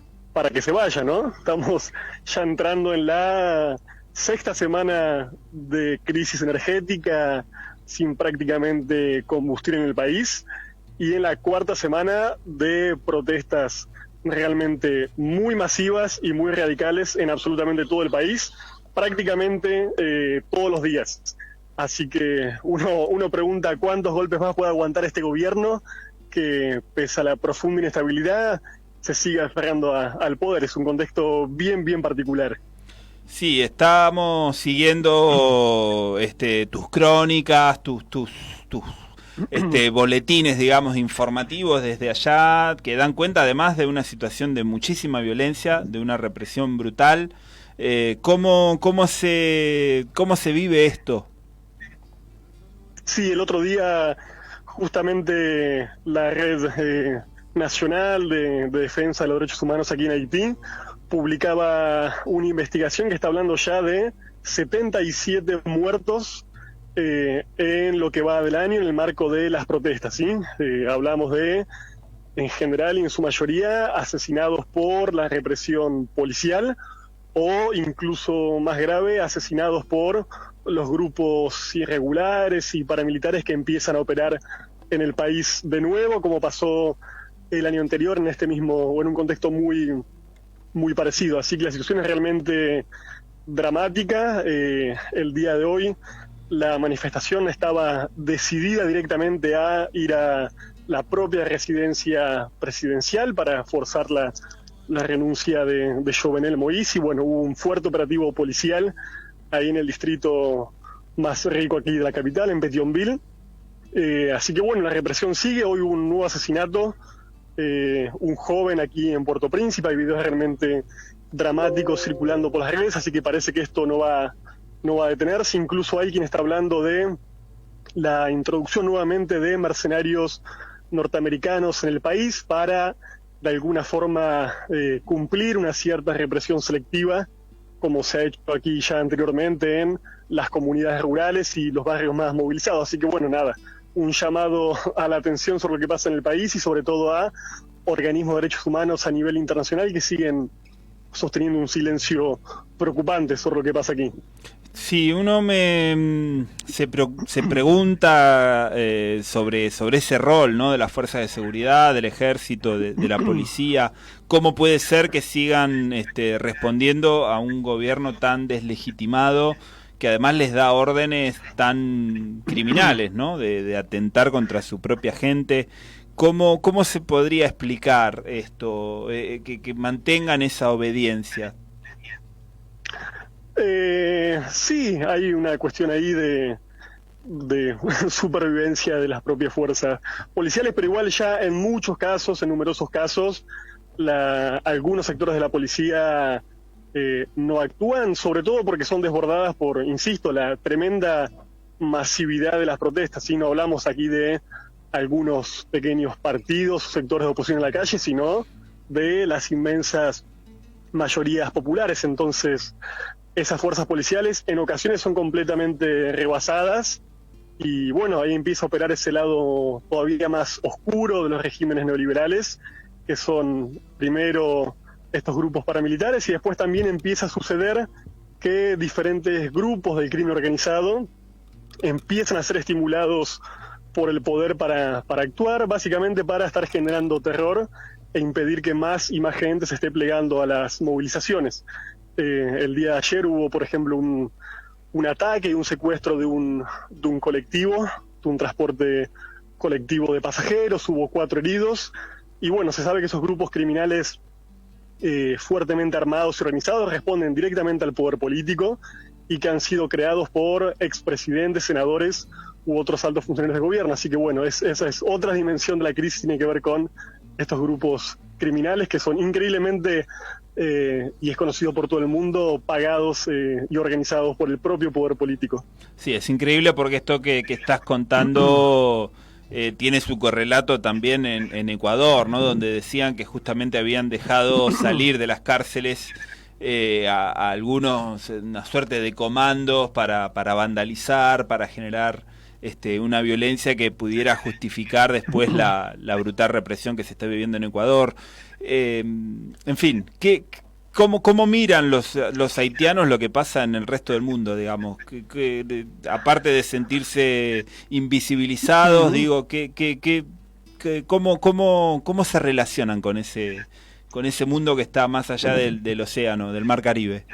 Speaker 19: que se vaya, ¿no? Estamos ya entrando en la 6ª semana de crisis energética, sin prácticamente combustible en el país, y en la 4ª semana de protestas realmente muy masivas y muy radicales en absolutamente todo el país, prácticamente todos los días. Así que uno pregunta cuántos golpes más puede aguantar este gobierno, que pese a la profunda inestabilidad se sigue aferrando al poder. Es un contexto bien particular.
Speaker 5: Sí, estamos siguiendo tus crónicas, tus boletines, digamos, informativos desde allá, que dan cuenta además de una situación de muchísima violencia, de una represión brutal. ¿Cómo se vive esto?
Speaker 19: Sí, el otro día justamente la Red Nacional de Defensa de los Derechos Humanos aquí en Haití publicaba una investigación que está hablando ya de 77 muertos en lo que va del año en el marco de las protestas, ¿sí? Hablamos de, en general y en su mayoría, asesinados por la represión policial, o incluso más grave, asesinados por los grupos irregulares y paramilitares que empiezan a operar en el país de nuevo, como pasó el año anterior en este mismo, o en un contexto muy parecido. Así que la situación es realmente dramática. El día de hoy la manifestación estaba decidida directamente a ir a la propia residencia presidencial para forzar la renuncia de Jovenel Moïse, y bueno, hubo un fuerte operativo policial ahí en el distrito más rico aquí de la capital, en Pétionville. Así que bueno, la represión sigue. Hoy hubo un nuevo asesinato, un joven aquí en Puerto Príncipe. Hay videos realmente dramáticos circulando por las redes, así que parece que esto no va a detenerse. Incluso hay quien está hablando de la introducción nuevamente de mercenarios norteamericanos en el país para, de alguna forma, cumplir una cierta represión selectiva, como se ha hecho aquí ya anteriormente en las comunidades rurales y los barrios más movilizados. Así que bueno, nada, un llamado a la atención sobre lo que pasa en el país y sobre todo a organismos de derechos humanos a nivel internacional que siguen sosteniendo un silencio preocupante sobre lo que pasa aquí.
Speaker 5: Sí, uno se pregunta sobre ese rol, ¿no?, de las fuerzas de seguridad, del ejército, de la policía. ¿Cómo puede ser que sigan respondiendo a un gobierno tan deslegitimado, que además les da órdenes tan criminales, ¿no?, de atentar contra su propia gente? ¿Cómo se podría explicar esto, que mantengan esa obediencia?
Speaker 19: Sí, hay una cuestión ahí de supervivencia de las propias fuerzas policiales, pero igual ya en muchos casos, en numerosos casos, algunos sectores de la policía no actúan, sobre todo porque son desbordadas por, insisto, la tremenda masividad de las protestas. ¿Sí? No hablamos aquí de algunos pequeños partidos o sectores de oposición en la calle, sino de las inmensas mayorías populares. Entonces, esas fuerzas policiales en ocasiones son completamente rebasadas y bueno, ahí empieza a operar ese lado todavía más oscuro de los regímenes neoliberales, que son primero estos grupos paramilitares, y después también empieza a suceder que diferentes grupos del crimen organizado empiezan a ser estimulados por el poder para actuar, básicamente para estar generando terror e impedir que más y más gente se esté plegando a las movilizaciones. El día de ayer hubo, por ejemplo, un ataque y un secuestro de un colectivo, de un transporte colectivo de pasajeros, hubo 4 heridos, y bueno, se sabe que esos grupos criminales fuertemente armados y organizados responden directamente al poder político y que han sido creados por expresidentes, senadores u otros altos funcionarios del gobierno. Así que bueno, esa es otra dimensión de la crisis, tiene que ver con estos grupos criminales que son increíblemente, y es conocido por todo el mundo, pagados y organizados por el propio poder político.
Speaker 5: Sí, es increíble porque esto que estás contando tiene su correlato también en Ecuador, ¿no? Donde decían que justamente habían dejado salir de las cárceles a algunos, una suerte de comandos para vandalizar, para generar una violencia que pudiera justificar después la brutal represión que se está viviendo en Ecuador. En fin, ¿cómo miran los haitianos lo que pasa en el resto del mundo, digamos? Aparte de sentirse invisibilizados, digo, ¿cómo se relacionan con ese mundo que está más allá del océano, del mar Caribe?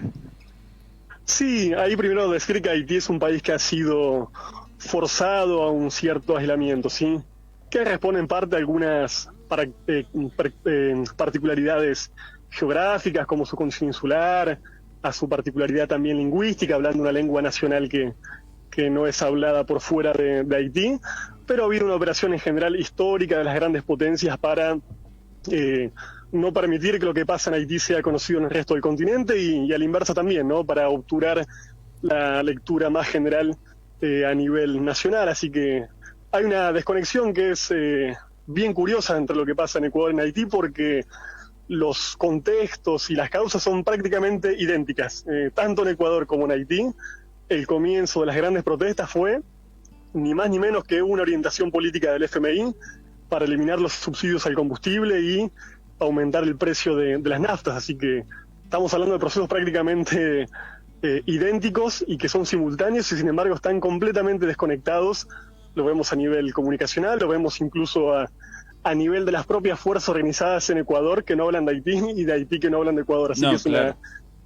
Speaker 19: Sí, ahí primero decir que Haití es un país que ha sido forzado a un cierto aislamiento, ¿sí? Que responde en parte a algunas particularidades geográficas, como su condición insular, a su particularidad también lingüística, hablando una lengua nacional que no es hablada por fuera de Haití, pero ha habido una operación en general histórica de las grandes potencias para no permitir que lo que pasa en Haití sea conocido en el resto del continente y a la inversa también, ¿no? Para obturar la lectura más general a nivel nacional. Así que hay una desconexión que es bien curiosa entre lo que pasa en Ecuador y en Haití, porque los contextos y las causas son prácticamente idénticas. Tanto en Ecuador como en Haití, el comienzo de las grandes protestas fue ni más ni menos que una orientación política del FMI para eliminar los subsidios al combustible y aumentar el precio de las naftas. Así que estamos hablando de procesos prácticamente idénticos y que son simultáneos y sin embargo están completamente desconectados. Lo vemos a nivel comunicacional, lo vemos incluso a nivel de las propias fuerzas organizadas en Ecuador que no hablan de Haití y de Haití que no hablan de Ecuador. Así que es una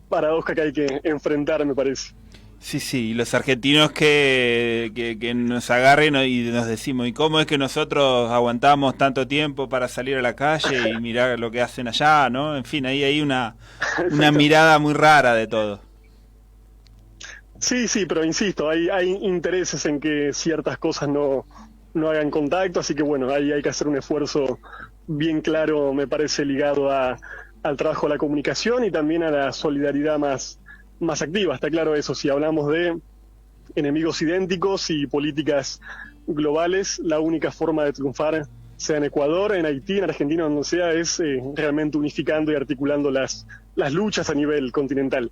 Speaker 19: paradoja que hay que enfrentar, me parece.
Speaker 5: Sí, y los argentinos que nos agarren y nos decimos, ¿y cómo es que nosotros aguantamos tanto tiempo para salir a la calle y mirar lo que hacen allá, ¿no? En fin, ahí hay una mirada muy rara de todo.
Speaker 19: Sí, pero insisto, hay intereses en que ciertas cosas no hagan contacto, así que bueno, ahí hay que hacer un esfuerzo bien claro, me parece, ligado al trabajo de la comunicación y también a la solidaridad más activa. Está claro eso, si hablamos de enemigos idénticos y políticas globales, la única forma de triunfar, sea en Ecuador, en Haití, en Argentina, donde sea, es realmente unificando y articulando las luchas a nivel continental.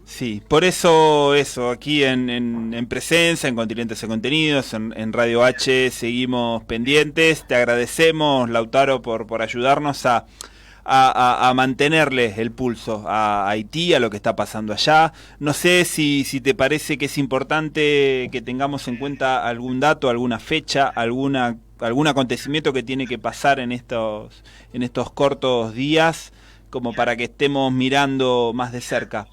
Speaker 5: Sí, por eso aquí en Presencia, en Continentes en Contenidos, en Radio H, seguimos pendientes. Te agradecemos, Lautaro, por ayudarnos a mantenerle el pulso a Haití, a lo que está pasando allá. No sé si te parece que es importante que tengamos en cuenta algún dato, alguna fecha, algún acontecimiento que tiene que pasar en estos cortos días, como para que estemos mirando más de cerca.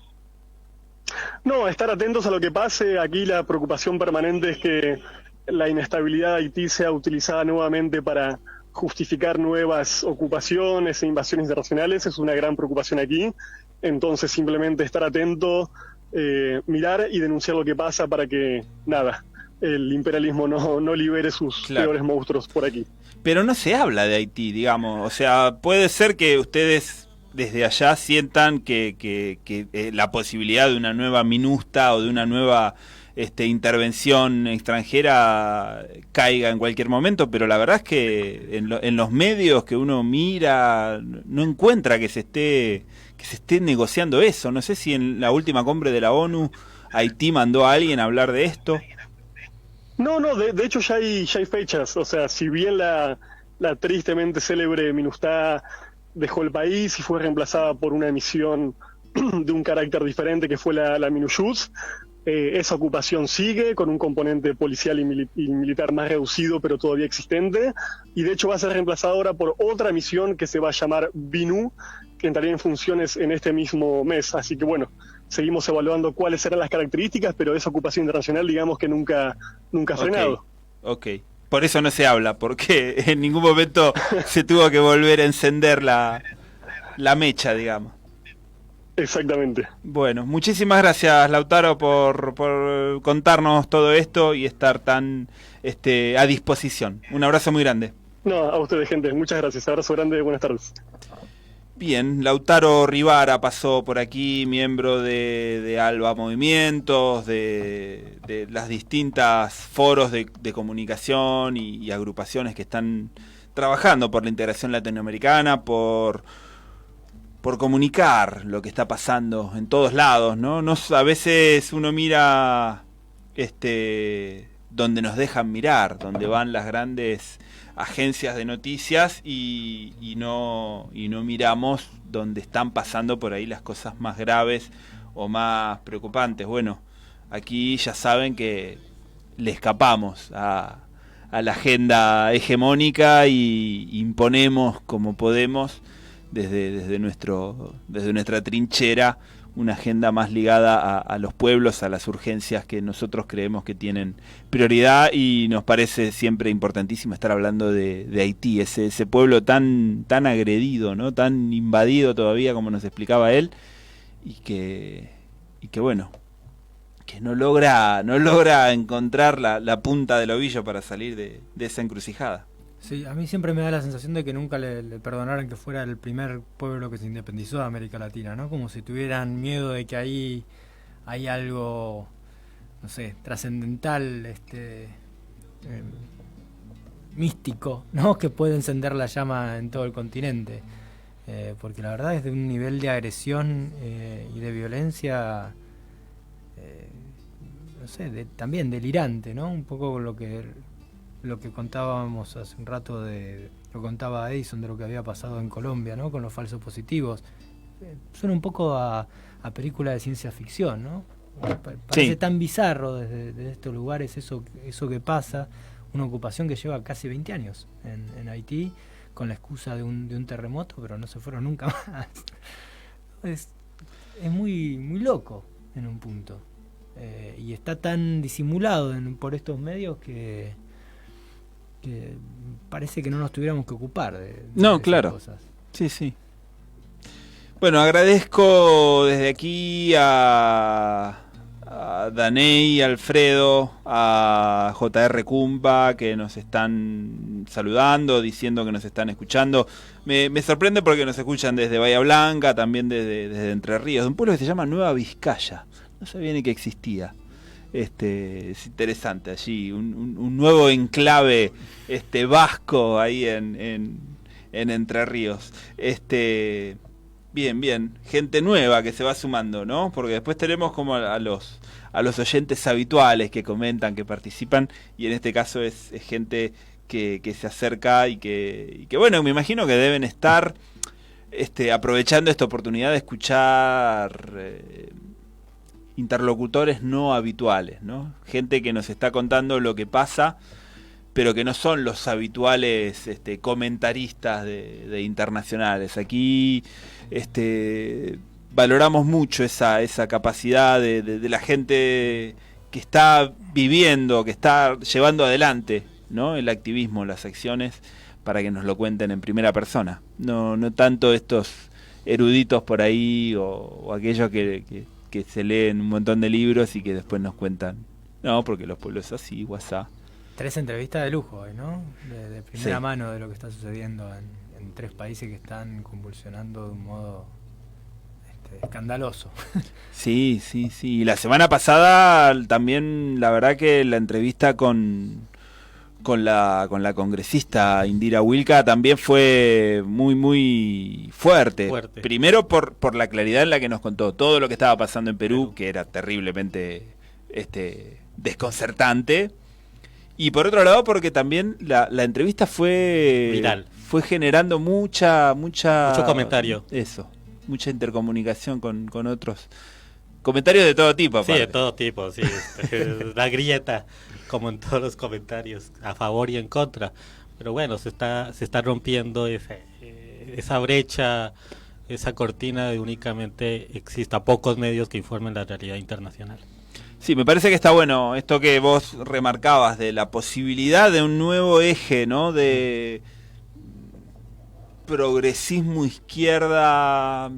Speaker 19: No, estar atentos a lo que pase. Aquí la preocupación permanente es que la inestabilidad de Haití sea utilizada nuevamente para justificar nuevas ocupaciones e invasiones internacionales. Es una gran preocupación aquí. Entonces simplemente estar atento, mirar y denunciar lo que pasa para que, el imperialismo no libere sus peores monstruos por aquí.
Speaker 5: Pero no se habla de Haití, digamos. O sea, puede ser que ustedes desde allá sientan que la posibilidad de una nueva MINUSTA o de una nueva intervención extranjera caiga en cualquier momento, pero la verdad es que en los medios que uno mira no encuentra que se esté negociando eso. No sé si en la última cumbre de la ONU Haití mandó a alguien a hablar de esto.
Speaker 19: No, de hecho ya hay fechas. O sea, si bien la tristemente célebre MINUSTAH dejó el país y fue reemplazada por una misión de un carácter diferente que fue la MINUJUTS, esa ocupación sigue con un componente policial y militar más reducido, pero todavía existente, y de hecho va a ser reemplazada ahora por otra misión que se va a llamar BINU, que entraría en funciones en este mismo mes. Así que bueno, seguimos evaluando cuáles serán las características, pero esa ocupación internacional, digamos que nunca ha frenado.
Speaker 5: Ok. Por eso no se habla, porque en ningún momento se tuvo que volver a encender la mecha, digamos.
Speaker 19: Exactamente.
Speaker 5: Bueno, muchísimas gracias, Lautaro, por contarnos todo esto y estar tan a disposición. Un abrazo muy grande.
Speaker 19: No, a ustedes, gente. Muchas gracias. Abrazo grande. Buenas tardes.
Speaker 5: Bien, Lautaro Rivara pasó por aquí, miembro de ALBA Movimientos, de las distintas foros de comunicación y agrupaciones que están trabajando por la integración latinoamericana, por comunicar lo que está pasando en todos lados, ¿no? A veces uno mira donde nos dejan mirar, donde van las grandes agencias de noticias y no miramos donde están pasando por ahí las cosas más graves o más preocupantes. Bueno, aquí ya saben que le escapamos a la agenda hegemónica y imponemos como podemos desde nuestra trinchera una agenda más ligada a los pueblos, a las urgencias que nosotros creemos que tienen prioridad, y nos parece siempre importantísimo estar hablando de Haití, ese pueblo tan agredido, ¿no? Tan invadido todavía, como nos explicaba él, y que bueno, que no logra encontrar la punta del ovillo para salir de esa encrucijada.
Speaker 12: Sí, a mí siempre me da la sensación de que nunca le perdonaran que fuera el primer pueblo que se independizó de América Latina, ¿no? Como si tuvieran miedo de que ahí hay algo, no sé, trascendental, místico, ¿no? Que puede encender la llama en todo el continente. Porque la verdad es de un nivel de agresión y de violencia, no sé, también delirante, ¿no? Un poco lo que contábamos hace un rato, lo contaba Edison, de lo que había pasado en Colombia, ¿no? Con los falsos positivos. Suena un poco a película de ciencia ficción, ¿no? Parece tan bizarro desde estos lugares eso que pasa, una ocupación que lleva casi 20 años en Haití, con la excusa de un terremoto, pero no se fueron nunca más. Es muy, muy loco en un punto. Y está tan disimulado por estos medios que parece que no nos tuviéramos que ocupar de
Speaker 5: no, claro.
Speaker 12: Cosas.
Speaker 5: Sí. Bueno, agradezco desde aquí a Daney, Alfredo, a JR Cumba, que nos están saludando, diciendo que nos están escuchando. Me sorprende porque nos escuchan desde Bahía Blanca, también desde Entre Ríos, de un pueblo que se llama Nueva Vizcaya. No sabía ni que existía. Es interesante allí, un nuevo enclave vasco ahí en Entre Ríos. Bien, gente nueva que se va sumando, ¿no? Porque después tenemos como a los oyentes habituales que comentan, que participan, y en este caso es gente que se acerca y que bueno, me imagino que deben estar aprovechando esta oportunidad de escuchar interlocutores no habituales, ¿no? Gente que nos está contando lo que pasa, pero que no son los habituales comentaristas de internacionales. Aquí valoramos mucho esa capacidad de la gente que está viviendo, que está llevando adelante, ¿no? El activismo, las acciones, para que nos lo cuenten en primera persona. No tanto estos eruditos por ahí o aquellos que se leen un montón de libros y que después nos cuentan. No, porque los pueblos así, WhatsApp.
Speaker 12: 3 entrevistas de lujo hoy, ¿no? De primera mano de lo que está sucediendo en 3 países que están convulsionando de un modo escandaloso.
Speaker 5: Sí. Y la semana pasada también, la verdad que la entrevista con la congresista Indira Wilka también fue muy fuerte. Primero por la claridad en la que nos contó todo lo que estaba pasando en Perú, que era terriblemente desconcertante. Y por otro lado porque también la entrevista fue
Speaker 10: viral.
Speaker 5: Fue generando mucho
Speaker 10: comentario.
Speaker 5: Eso, mucha intercomunicación con otros comentarios de todo tipo.
Speaker 10: Sí, de todo tipo, sí. La grieta, como en todos los comentarios, a favor y en contra. Pero bueno, se está rompiendo esa brecha, esa cortina de únicamente exista pocos medios que informen la realidad internacional.
Speaker 5: Sí, me parece que está bueno esto que vos remarcabas de la posibilidad de un nuevo eje, ¿no? De progresismo, izquierda,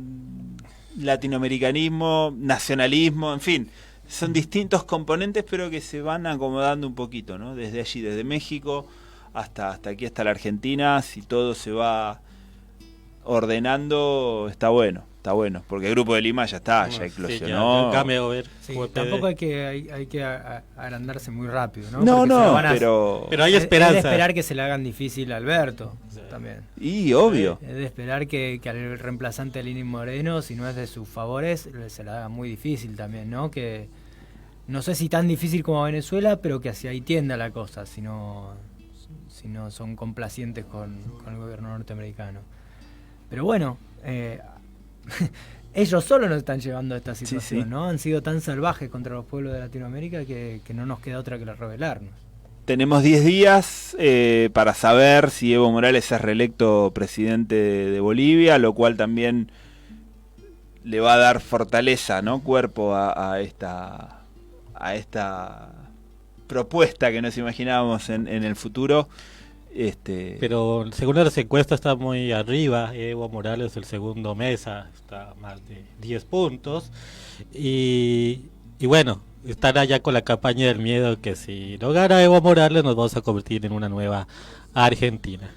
Speaker 5: latinoamericanismo, nacionalismo, en fin, son distintos componentes pero que se van acomodando un poquito, ¿no? Desde allí, desde México hasta aquí, hasta la Argentina, si todo se va ordenando, está bueno, porque el Grupo de Lima ya está, ya eclosionó.
Speaker 12: Sí, tampoco hay que agrandarse muy rápido, ¿no?
Speaker 5: Pero
Speaker 12: hay esperanza. Es de esperar que se le hagan difícil a Alberto, también.
Speaker 5: Y obvio.
Speaker 12: Es de esperar que al reemplazante de Lenín Moreno, si no es de sus favores, se le haga muy difícil también, ¿no? Que no sé si tan difícil como a Venezuela, pero que hacia ahí tienda la cosa, si no son complacientes con el gobierno norteamericano. Pero bueno, ellos solo nos están llevando a esta situación, ¿no? Han sido tan salvajes contra los pueblos de Latinoamérica que no nos queda otra que rebelarnos.
Speaker 5: Tenemos 10 días para saber si Evo Morales es reelecto presidente de Bolivia, lo cual también le va a dar fortaleza, ¿no? Cuerpo a esta propuesta que nos imaginábamos en el futuro.
Speaker 10: Pero según las encuestas está muy arriba. Evo Morales, el segundo Mesa, está más de 10 puntos y bueno, están allá con la campaña del miedo, que si no gana Evo Morales nos vamos a convertir en una nueva Argentina.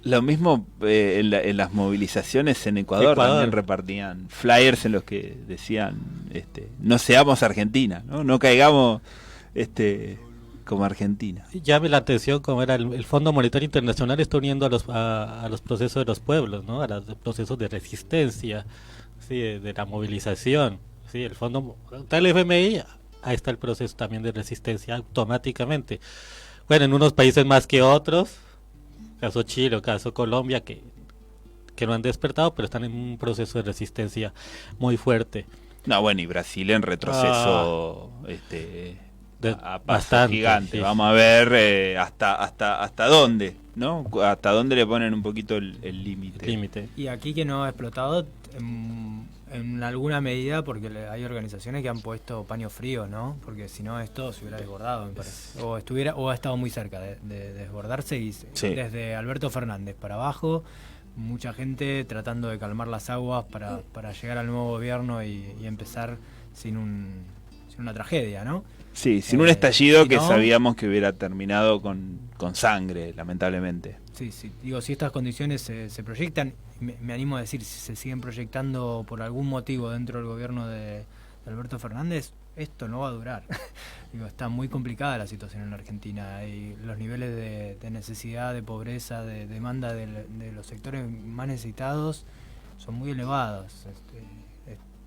Speaker 5: Lo mismo en las movilizaciones en Ecuador también repartían flyers en los que decían no seamos Argentina, no caigamos como Argentina.
Speaker 10: Llame la atención como era el Fondo Monetario Internacional está uniendo a los procesos de los pueblos, ¿no? A los procesos de resistencia, ¿sí? de la movilización, ¿sí? El fondo tal FMI, ahí está el proceso también de resistencia automáticamente. Bueno, en unos países más que otros, caso Chile, caso Colombia, que no han despertado, pero están en un proceso de resistencia muy fuerte.
Speaker 5: No, bueno, y Brasil en retroceso a paso bastante, gigante. Sí. Vamos a ver hasta dónde, ¿no? Hasta dónde le ponen un poquito el límite.
Speaker 12: Y aquí que no ha explotado en alguna medida porque hay organizaciones que han puesto paño frío, ¿no? Porque si no esto se hubiera desbordado, me parece. O ha estado muy cerca de desbordarse y desde Alberto Fernández para abajo, mucha gente tratando de calmar las aguas para llegar al nuevo gobierno y empezar sin una tragedia, ¿no?
Speaker 5: Sí, sin un estallido que sabíamos que hubiera terminado con sangre, lamentablemente.
Speaker 12: Sí, digo, si estas condiciones se proyectan, me animo a decir, si se siguen proyectando por algún motivo dentro del gobierno de Alberto Fernández, esto no va a durar. Digo, está muy complicada la situación en la Argentina y los niveles de necesidad, de pobreza, de demanda de los sectores más necesitados son muy elevados.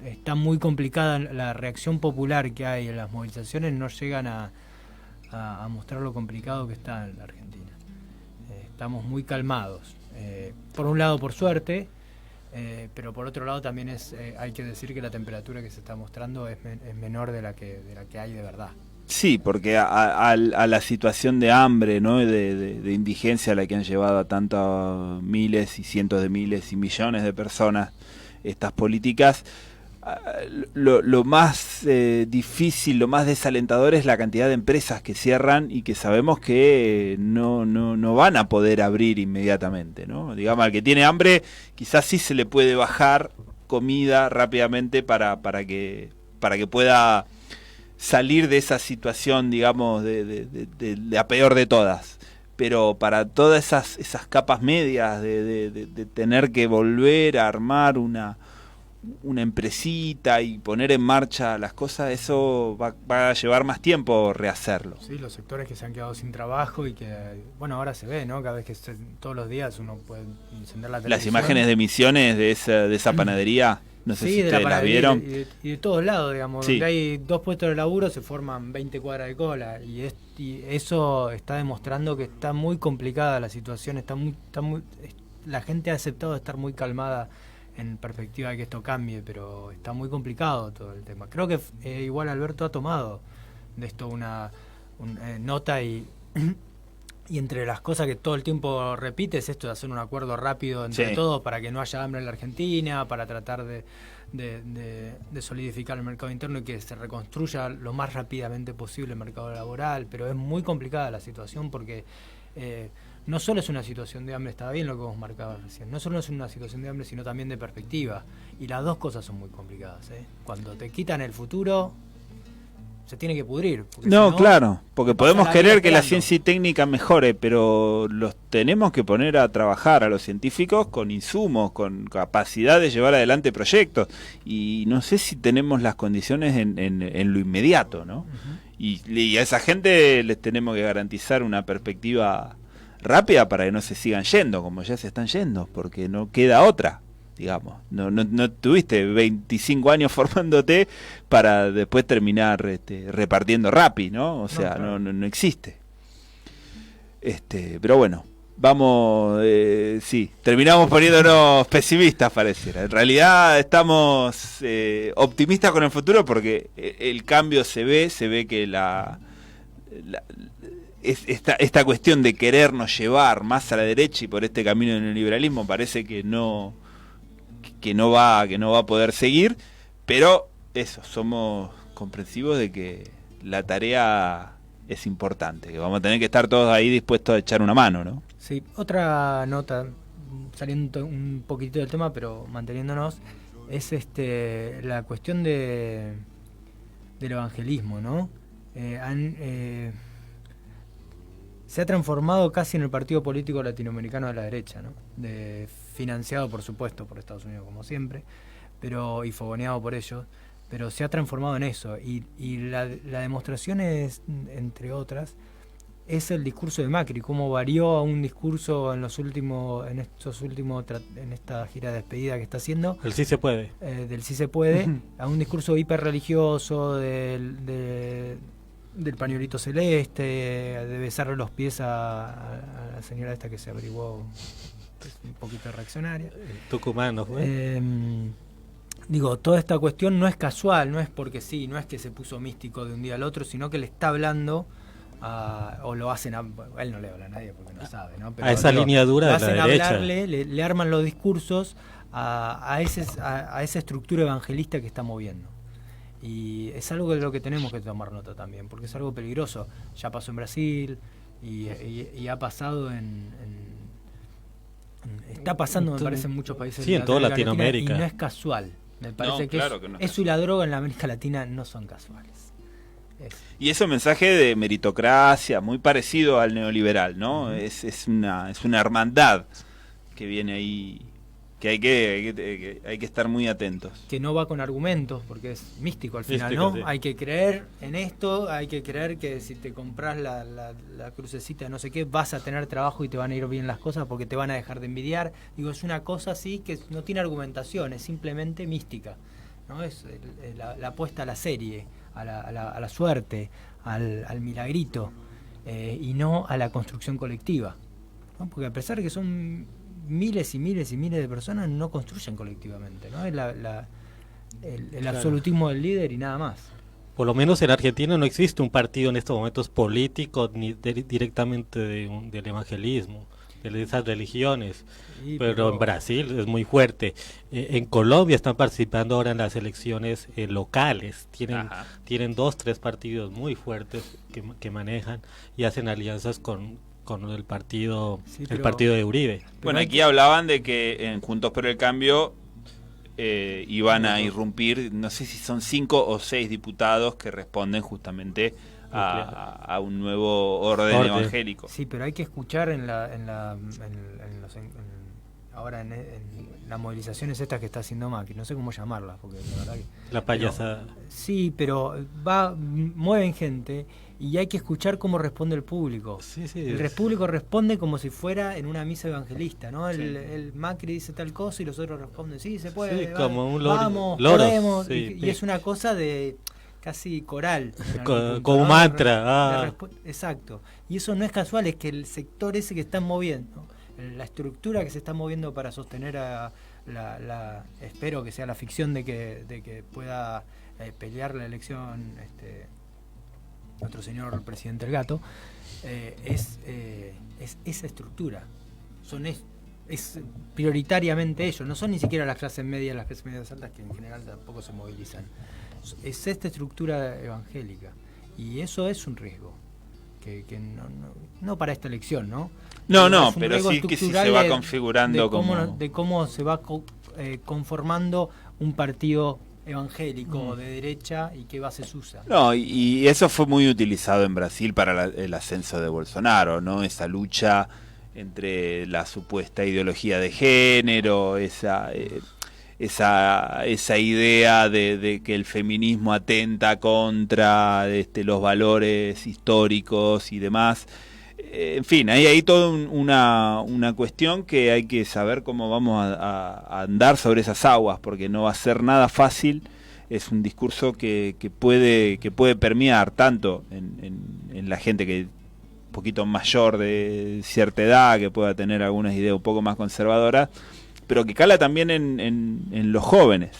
Speaker 12: Está muy complicada la reacción popular que hay en las movilizaciones, no llegan a mostrar lo complicado que está en la Argentina. Estamos muy calmados, por un lado por suerte, pero por otro lado también hay que decir que la temperatura que se está mostrando es menor de la que hay de verdad.
Speaker 5: Sí, porque a la situación de hambre, ¿no? de indigencia a la que han llevado a tantos miles y cientos de miles y millones de personas estas políticas, lo más difícil, lo más desalentador es la cantidad de empresas que cierran y que sabemos que no van a poder abrir inmediatamente, ¿no? Digamos, al que tiene hambre quizás sí se le puede bajar comida rápidamente para que pueda salir de esa situación, digamos, de la peor de todas. Pero para todas esas capas medias de tener que volver a armar una empresita y poner en marcha las cosas, eso va a llevar más tiempo rehacerlo.
Speaker 12: Sí, los sectores que se han quedado sin trabajo y que, bueno, ahora se ve, ¿no? Cada vez que todos los días uno puede encender la televisión.
Speaker 5: Las imágenes de Misiones de esa panadería, no sé si ustedes las vieron.
Speaker 12: Y de todos lados, digamos,
Speaker 5: sí.
Speaker 12: Donde hay 2 puestos de laburo se forman 20 cuadras de cola y eso está demostrando que está muy complicada la situación, la gente ha aceptado estar muy calmada en perspectiva de que esto cambie, pero está muy complicado todo el tema. Creo que igual Alberto ha tomado de esto una nota y entre las cosas que todo el tiempo repite es esto de hacer un acuerdo rápido entre todos para que no haya hambre en la Argentina, para tratar de solidificar el mercado interno y que se reconstruya lo más rápidamente posible el mercado laboral, pero es muy complicada la situación porque no solo es una situación de hambre, estaba bien lo que vos marcabas recién, no solo es una situación de hambre, sino también de perspectiva. Y las dos cosas son muy complicadas, ¿eh? Cuando te quitan el futuro, se tiene que pudrir.
Speaker 5: No, claro, porque podemos querer que la ciencia y técnica mejore, pero los tenemos que poner a trabajar a los científicos con insumos, con capacidad de llevar adelante proyectos. Y no sé si tenemos las condiciones en lo inmediato, ¿no? Y a esa gente les tenemos que garantizar una perspectiva rápida para que no se sigan yendo como ya se están yendo, porque no queda otra, digamos. No tuviste 25 años formándote para después terminar repartiendo Rappi, ¿no? O sea, no existe. Pero bueno, vamos, sí, terminamos poniéndonos pesimistas, pareciera. En realidad estamos optimistas con el futuro porque el cambio se ve que esta cuestión de querernos llevar más a la derecha y por este camino del neoliberalismo parece que no va a poder seguir, pero eso, somos comprensivos de que la tarea es importante, que vamos a tener que estar todos ahí dispuestos a echar una mano, ¿no?
Speaker 12: Sí, otra nota, saliendo un poquitito del tema, pero manteniéndonos, es la cuestión del evangelismo, ¿no? Se ha transformado casi en el partido político latinoamericano de la derecha, ¿no? Financiado, por supuesto, por Estados Unidos, como siempre, y fogoneado por ellos, pero se ha transformado en eso. Y la demostración es, entre otras, es el discurso de Macri, cómo varió a un discurso en esta gira de despedida que está haciendo.
Speaker 10: El sí se puede.
Speaker 12: Del sí se puede, a un discurso hiperreligioso del pañuelito celeste, de besarle los pies a la señora esta que se averiguó un poquito reaccionaria.
Speaker 10: Tucumano,
Speaker 12: Digo, toda esta cuestión no es casual, no es porque sí, no es que se puso místico de un día al otro, sino que le está hablando o lo hacen él no le habla a nadie porque no sabe, ¿no? Pero,
Speaker 10: a esa línea dura de la derecha.
Speaker 12: Hablarle, le arman los discursos a esa estructura evangelista que está moviendo. Y es algo de lo que tenemos que tomar nota también, porque es algo peligroso. Ya pasó en Brasil y ha pasado está pasando, me parece, en muchos países.
Speaker 10: Sí, en toda Latinoamérica.
Speaker 12: Y no es casual. Me parece que
Speaker 5: no
Speaker 12: eso y la droga en la América Latina no son casuales.
Speaker 5: Y ese mensaje de meritocracia, muy parecido al neoliberal, ¿no? Es una hermandad que viene ahí, que hay que estar muy atentos.
Speaker 12: Que no va con argumentos, porque es místico al final, ¿no? Sí. Hay que creer en esto, hay que creer que si te compras la crucecita de no sé qué, vas a tener trabajo y te van a ir bien las cosas porque te van a dejar de envidiar. Digo, es una cosa así que no tiene argumentación, es simplemente mística, ¿no? Es la apuesta a la serie, a la suerte, al milagrito, y no a la construcción colectiva, ¿no? Porque a pesar de que son miles y miles y miles de personas, no construyen colectivamente, ¿no? Es el absolutismo del líder y nada más.
Speaker 10: Por lo menos en Argentina no existe un partido en estos momentos político ni directamente del evangelismo, de esas religiones, sí, pero en Brasil es muy fuerte. En Colombia están participando ahora en las elecciones locales, tienen 2, 3 partidos muy fuertes que manejan y hacen alianzas con el partido, el partido de Uribe.
Speaker 5: Bueno, aquí hablaban de que en Juntos por el Cambio iban a irrumpir, no sé si son 5 o 6 diputados que responden justamente a un nuevo orden evangélico.
Speaker 12: Sí, pero hay que escuchar en ahora en las movilizaciones estas que está haciendo Macri, no sé cómo llamarlas, porque la verdad que...
Speaker 10: La payasada.
Speaker 12: Sí, pero mueven gente y hay que escuchar cómo responde el público.
Speaker 10: Sí,
Speaker 12: el público responde como si fuera en una misa evangelista, ¿no? El Macri dice tal cosa y los otros responden, sí, se puede,
Speaker 10: sí, como un
Speaker 12: vamos, podemos, sí, y es una cosa de casi coral.
Speaker 10: Como mantra.
Speaker 12: Exacto. Y eso no es casual, es que el sector ese que están moviendo, la estructura que se está moviendo para sostener a espero que sea la ficción de que pueda pelear la elección nuestro señor presidente el Gato, es esa estructura. Es prioritariamente ellos, no son ni siquiera las clases medias altas, que en general tampoco se movilizan. Es esta estructura evangélica, y eso es un riesgo que no para esta elección, ¿no?
Speaker 5: No, pero sí que si se va configurando
Speaker 12: de cómo se va conformando un partido evangélico de derecha y qué bases usa.
Speaker 5: No, y eso fue muy utilizado en Brasil para el ascenso de Bolsonaro, ¿no? Esa lucha entre la supuesta ideología de género, esa idea de que el feminismo atenta contra los valores históricos y demás. En fin, hay toda una cuestión que hay que saber cómo vamos a andar sobre esas aguas, porque no va a ser nada fácil. Es un discurso que puede permear tanto en la gente que un poquito mayor de cierta edad, que pueda tener algunas ideas un poco más conservadoras, pero que cala también en los jóvenes,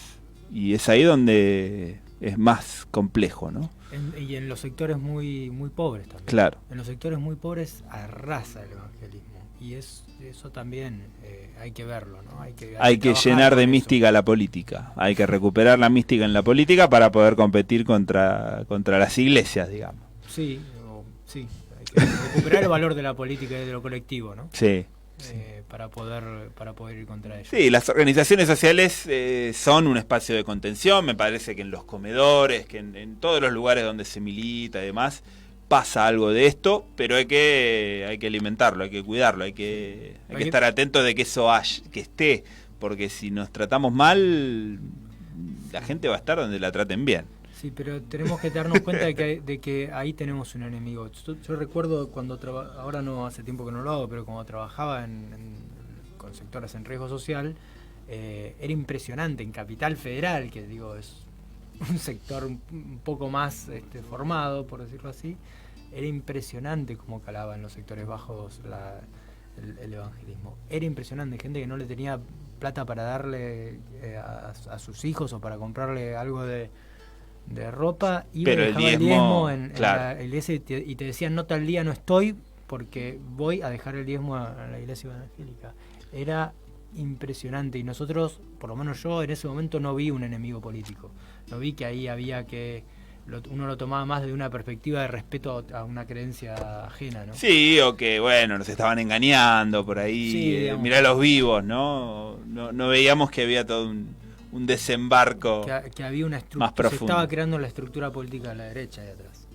Speaker 5: y es ahí donde es más complejo, ¿no?
Speaker 12: Y en los sectores muy muy pobres también.
Speaker 5: Claro.
Speaker 12: En los sectores muy pobres arrasa el evangelismo, y eso también hay que verlo, ¿no? Hay que
Speaker 5: llenar de mística la política, hay que recuperar la mística en la política para poder competir contra las iglesias, digamos.
Speaker 12: Sí, hay que recuperar el valor de la política y de lo colectivo, ¿no?
Speaker 5: Sí.
Speaker 12: Para poder ir contra ellos.
Speaker 5: Sí, las organizaciones sociales son un espacio de contención. Me parece que en los comedores, que en todos los lugares donde se milita y demás, pasa algo de esto, pero hay que alimentarlo, hay que cuidarlo, hay que estar atentos de que eso que esté, porque si nos tratamos mal, la gente va a estar donde la traten bien.
Speaker 12: Sí, pero tenemos que darnos cuenta de que ahí tenemos un enemigo. Yo recuerdo cuando ahora no, hace tiempo que no lo hago, pero cuando trabajaba con sectores en riesgo social, era impresionante en Capital Federal, que digo es un sector un poco más formado, por decirlo así. Era impresionante cómo calaba en los sectores bajos el evangelismo. Era impresionante, gente que no le tenía plata para darle a sus hijos o para comprarle algo de ropa, y
Speaker 5: pero
Speaker 12: dejaba el diezmo en
Speaker 5: claro.
Speaker 12: la iglesia, y te decían no, tal día no estoy porque voy a dejar el diezmo a la iglesia evangélica. Era impresionante, y nosotros, por lo menos yo en ese momento, no vi un enemigo político, no vi que ahí había que uno lo tomaba más de una perspectiva de respeto a una creencia ajena, ¿no?
Speaker 5: Sí, o que bueno, nos estaban engañando por ahí,
Speaker 12: sí,
Speaker 5: mirá los vivos, ¿no? No veíamos que había todo un desembarco
Speaker 12: que había una
Speaker 5: más profundo.
Speaker 12: Se estaba creando la estructura política de la derecha de atrás.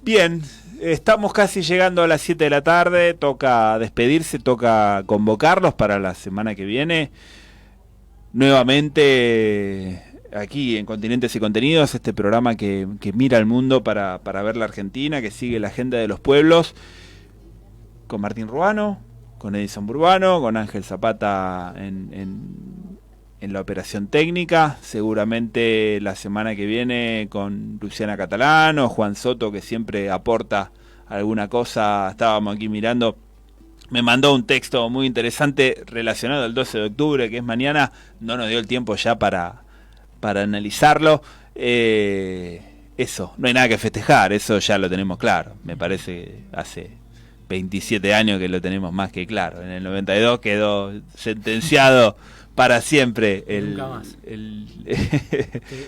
Speaker 5: Bien, estamos casi llegando a las 7 de la tarde, toca despedirse, toca convocarlos para la semana que viene. Nuevamente aquí en Continentes y Contenidos, este programa que mira al mundo para ver la Argentina, que sigue la agenda de los pueblos, con Martín Ruano, con Edison Burbano, con Ángel Zapata en la operación técnica, seguramente la semana que viene con Luciana Catalano, Juan Soto, que siempre aporta alguna cosa. Estábamos aquí mirando, me mandó un texto muy interesante relacionado al 12 de octubre, que es mañana, no nos dio el tiempo ya para analizarlo. Eso, no hay nada que festejar, eso ya lo tenemos claro, me parece que hace 27 años que lo tenemos más que claro. En el 92 quedó sentenciado para siempre el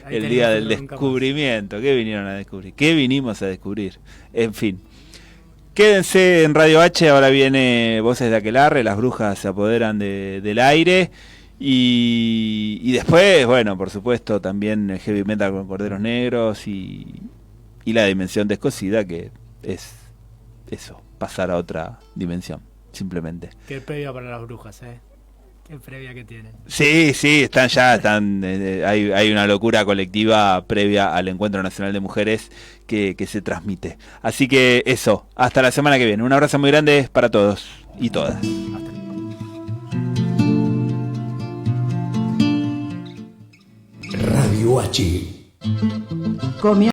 Speaker 5: día del descubrimiento. ¿Qué vinieron a descubrir? ¿Qué vinimos a descubrir? En fin. Quédense en Radio H, ahora viene Voces de Aquelarre, las brujas se apoderan del aire. Y después, bueno, por supuesto, también el heavy metal con Corderos Negros y la dimensión descosida, que es eso, pasar a otra dimensión, simplemente.
Speaker 12: Qué previa para las brujas, Qué previa que tienen.
Speaker 5: Sí, hay una locura colectiva previa al Encuentro Nacional de Mujeres que se transmite. Así que eso, hasta la semana que viene. Un abrazo muy grande para todos y todas.
Speaker 2: Radio H.
Speaker 1: Comienzo